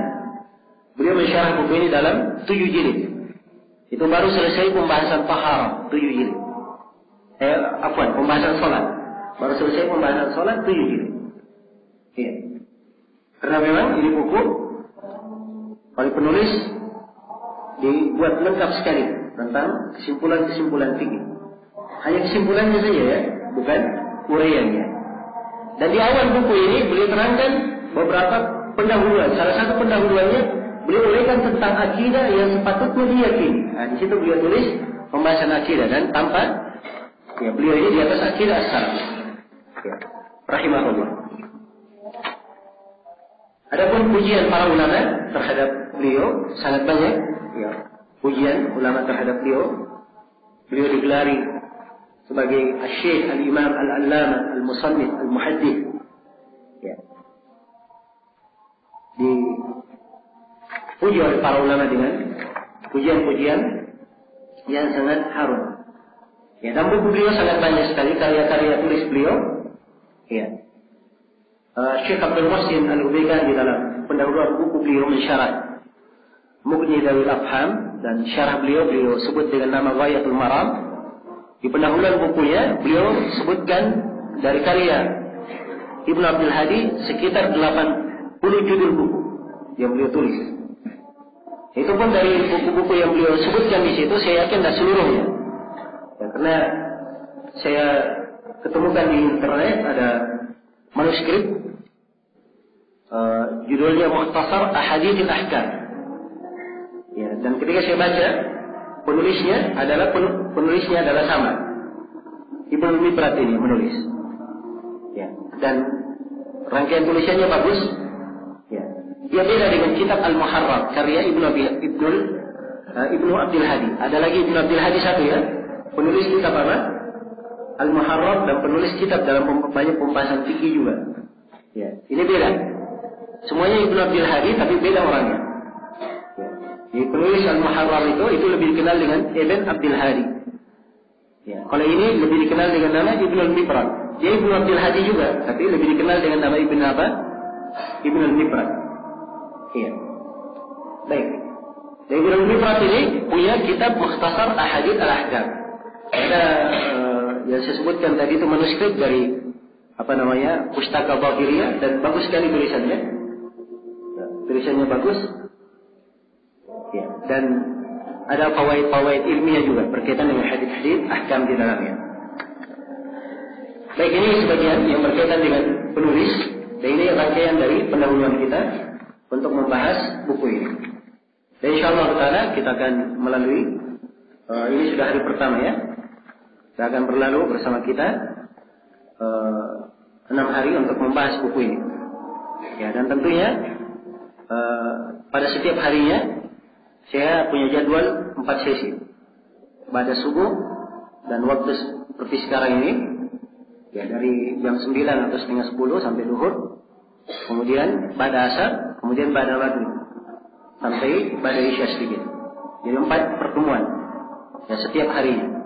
beliau mensyarah buku ini dalam 7 jilid. Itu baru selesai pembahasan taharah 7 jilid. Pembahasan salat. Baru selesai pembahasan salat 7 jilid. Ya. Karena memang ini buku oleh penulis dibuat lengkap sekali tentang kesimpulan-kesimpulan fikih. Hanya kesimpulannya saja ya, bukan uraiannya. Dan di awal buku ini beliau terangkan beberapa pendahuluan. Salah satu pendahuluannya beliau uraikan tentang akidah yang sepatutnya diyakini. Nah, di situ beliau tulis pembahasan akidah, dan tanpa ya beliau ini di atas akidah as-salaf. Ya, rahimahullah. Adapun pujian para ulama terhadap beliau sangat banyak. Ya, pujian ulama terhadap beliau. Beliau digelari sebagai Syekh Al-Imam Al-Allamah Al-Musannif Al-Muhaddith. Ya. Dipuji oleh para ulama dengan pujian-pujian yang sangat harum. Ya, dan buku beliau sangat banyak sekali karya-karya tulis beliau. Ya. Syekh Abdul Muhsin Al-Ubaikan di dalam pendahuluan buku beliau mensyarah Mughni Dawil Afham, dan syarah beliau sebut dengan nama Ghayatul Maram. Di pendahuluan bukunya beliau sebutkan dari karya Ibnu Abdul Hadi sekitar 80 judul buku yang beliau tulis. Itu pun dari buku-buku yang beliau sebutkan di situ saya yakin tidak seluruhnya. Ya, karena saya ketemukan di internet ada manuskrip judulnya Mukhtasar Ahadits Ahkam. Ya, dan ketika saya baca, penulisnya adalah sama. Ibnu Mibrat ini menulis. Ya, dan rangkaian tulisannya bagus. Ya. Dia beda dengan kitab Al-Muharrar karya Ibnu Abdul Hadi. Ada lagi Ibnu Abdul Hadi satu ya. Penulis kitab apa? Al-Muharrar, dan penulis kitab dalam banyak pembahasan fikih juga. Ya, ini beda. Semuanya Ibnu Abdul Hadi tapi beda orangnya. Di penulis Al-Muharrar itu lebih dikenal dengan Ibn Abdul Hadi. Ya, kalau ini lebih dikenal dengan nama Ibnu Al-Mibrat. Dia Ibnu Abdul Hadi juga, tapi lebih dikenal dengan nama Ibnu apa? Ibnu Al-Mibrat. Iya. Baik. Ibnu Al-Mibrat ini punya kitab Mukhtasar Ahadits Al-Ahkam. Ada yang saya sebutkan tadi itu manuskrip dari pustaka Zahiriyah, dan bagus sekali tulisannya. Ya, tulisannya bagus. Ya, dan ada fawaid ilmiah juga berkaitan dengan hadis-hadis ahkam di dalamnya. Baik, ini sebagian yang berkaitan dengan penulis, dan ini rangkaian dari pendahuluan kita untuk membahas buku ini. Dan insyaallah taala kita akan melalui ini sudah hari pertama ya. Kita akan berlalu bersama kita 6 hari untuk membahas buku ini. Ya, dan tentunya pada setiap harinya saya punya jadwal 4 sesi. Pada subuh dan waktu seperti sekarang ini, ya dari jam 9 atau setengah 10 sampai duhur. Kemudian pada asar, kemudian pada maghrib sampai pada isya sedikit. Jadi 4 pertemuan ya setiap harinya.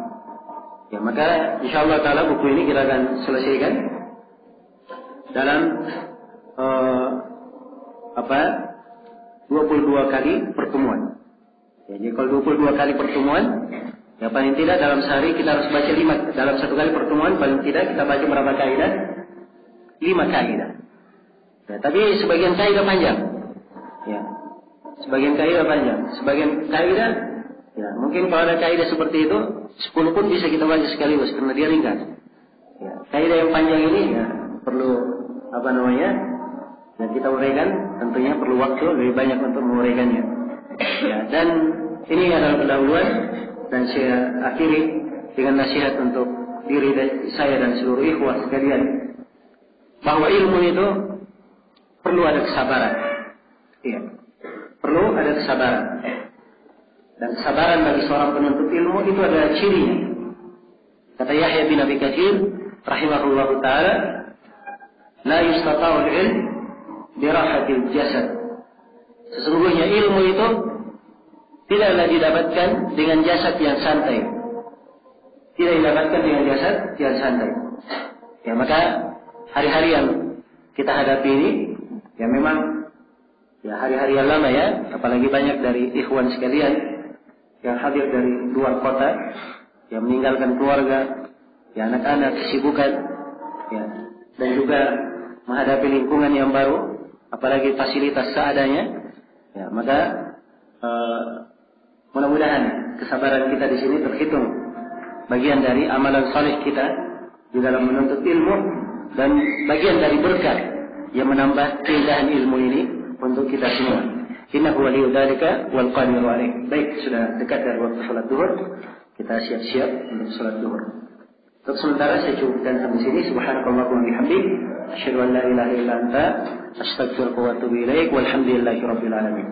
Ya, maka insyaallah taala buku ini kita akan selesaikan dalam 22 kali pertemuan. Ya, jadi kalau 22 kali pertemuan, ya paling tidak dalam sehari kita harus baca 5. Dalam satu kali pertemuan paling tidak kita baca berapa kaidah? 5 kaidah. Ya, tapi sebagian kaidah panjang. Ya. Sebagian kaidah panjang. Sebagian kaidah, ya mungkin kalau ada kaidah seperti itu 10 pun bisa kita baca sekaligus karena dia ringkas. Ya, kaidah yang panjang ini ya perlu dan kita uraikan, tentunya perlu waktu lebih banyak untuk menguraikannya. Ya, dan ini adalah pendahuluan, dan saya akhiri dengan nasihat untuk diri saya dan seluruh ikhwah sekalian, bahwa ilmu itu perlu ada kesabaran. Iya, perlu ada kesabaran. Dan kesabaran bagi seorang penuntut ilmu itu adalah cirinya. Kata Yahya bin Abi Katsir rahimahullahu taala, la yustata'u al-ilm bi rahatil jasad. Sesungguhnya ilmu itu tidaklah didapatkan dengan jasad yang santai. Tidak didapatkan dengan jasad yang santai. Ya, maka hari-hari yang kita hadapi ini, ya memang ya hari-hari yang lama ya, apalagi banyak dari ikhwan sekalian yang hadir dari luar kota, yang meninggalkan keluarga, ya anak-anak, kesibukan, ya, dan juga menghadapi lingkungan yang baru, apalagi fasilitas seadanya. Ya, maka mudah-mudahan kesabaran kita di sini terhitung bagian dari amalan saleh kita di dalam menuntut ilmu, dan bagian dari berkah yang menambah keindahan ilmu ini untuk kita semua. Innahu waliyyu dzalika wal qadiru alaih. Baik, sudah dekat dari waktu salat zuhur. Kita siap-siap untuk salat zuhur. Untuk sementara saya cukupkan sampai sini. Subhanakallahumma wa bihamdik, asyhadu an la ilaha illa anta, astaghfiruka wa atubu ilaik. Walhamdulillahirabbil alamin.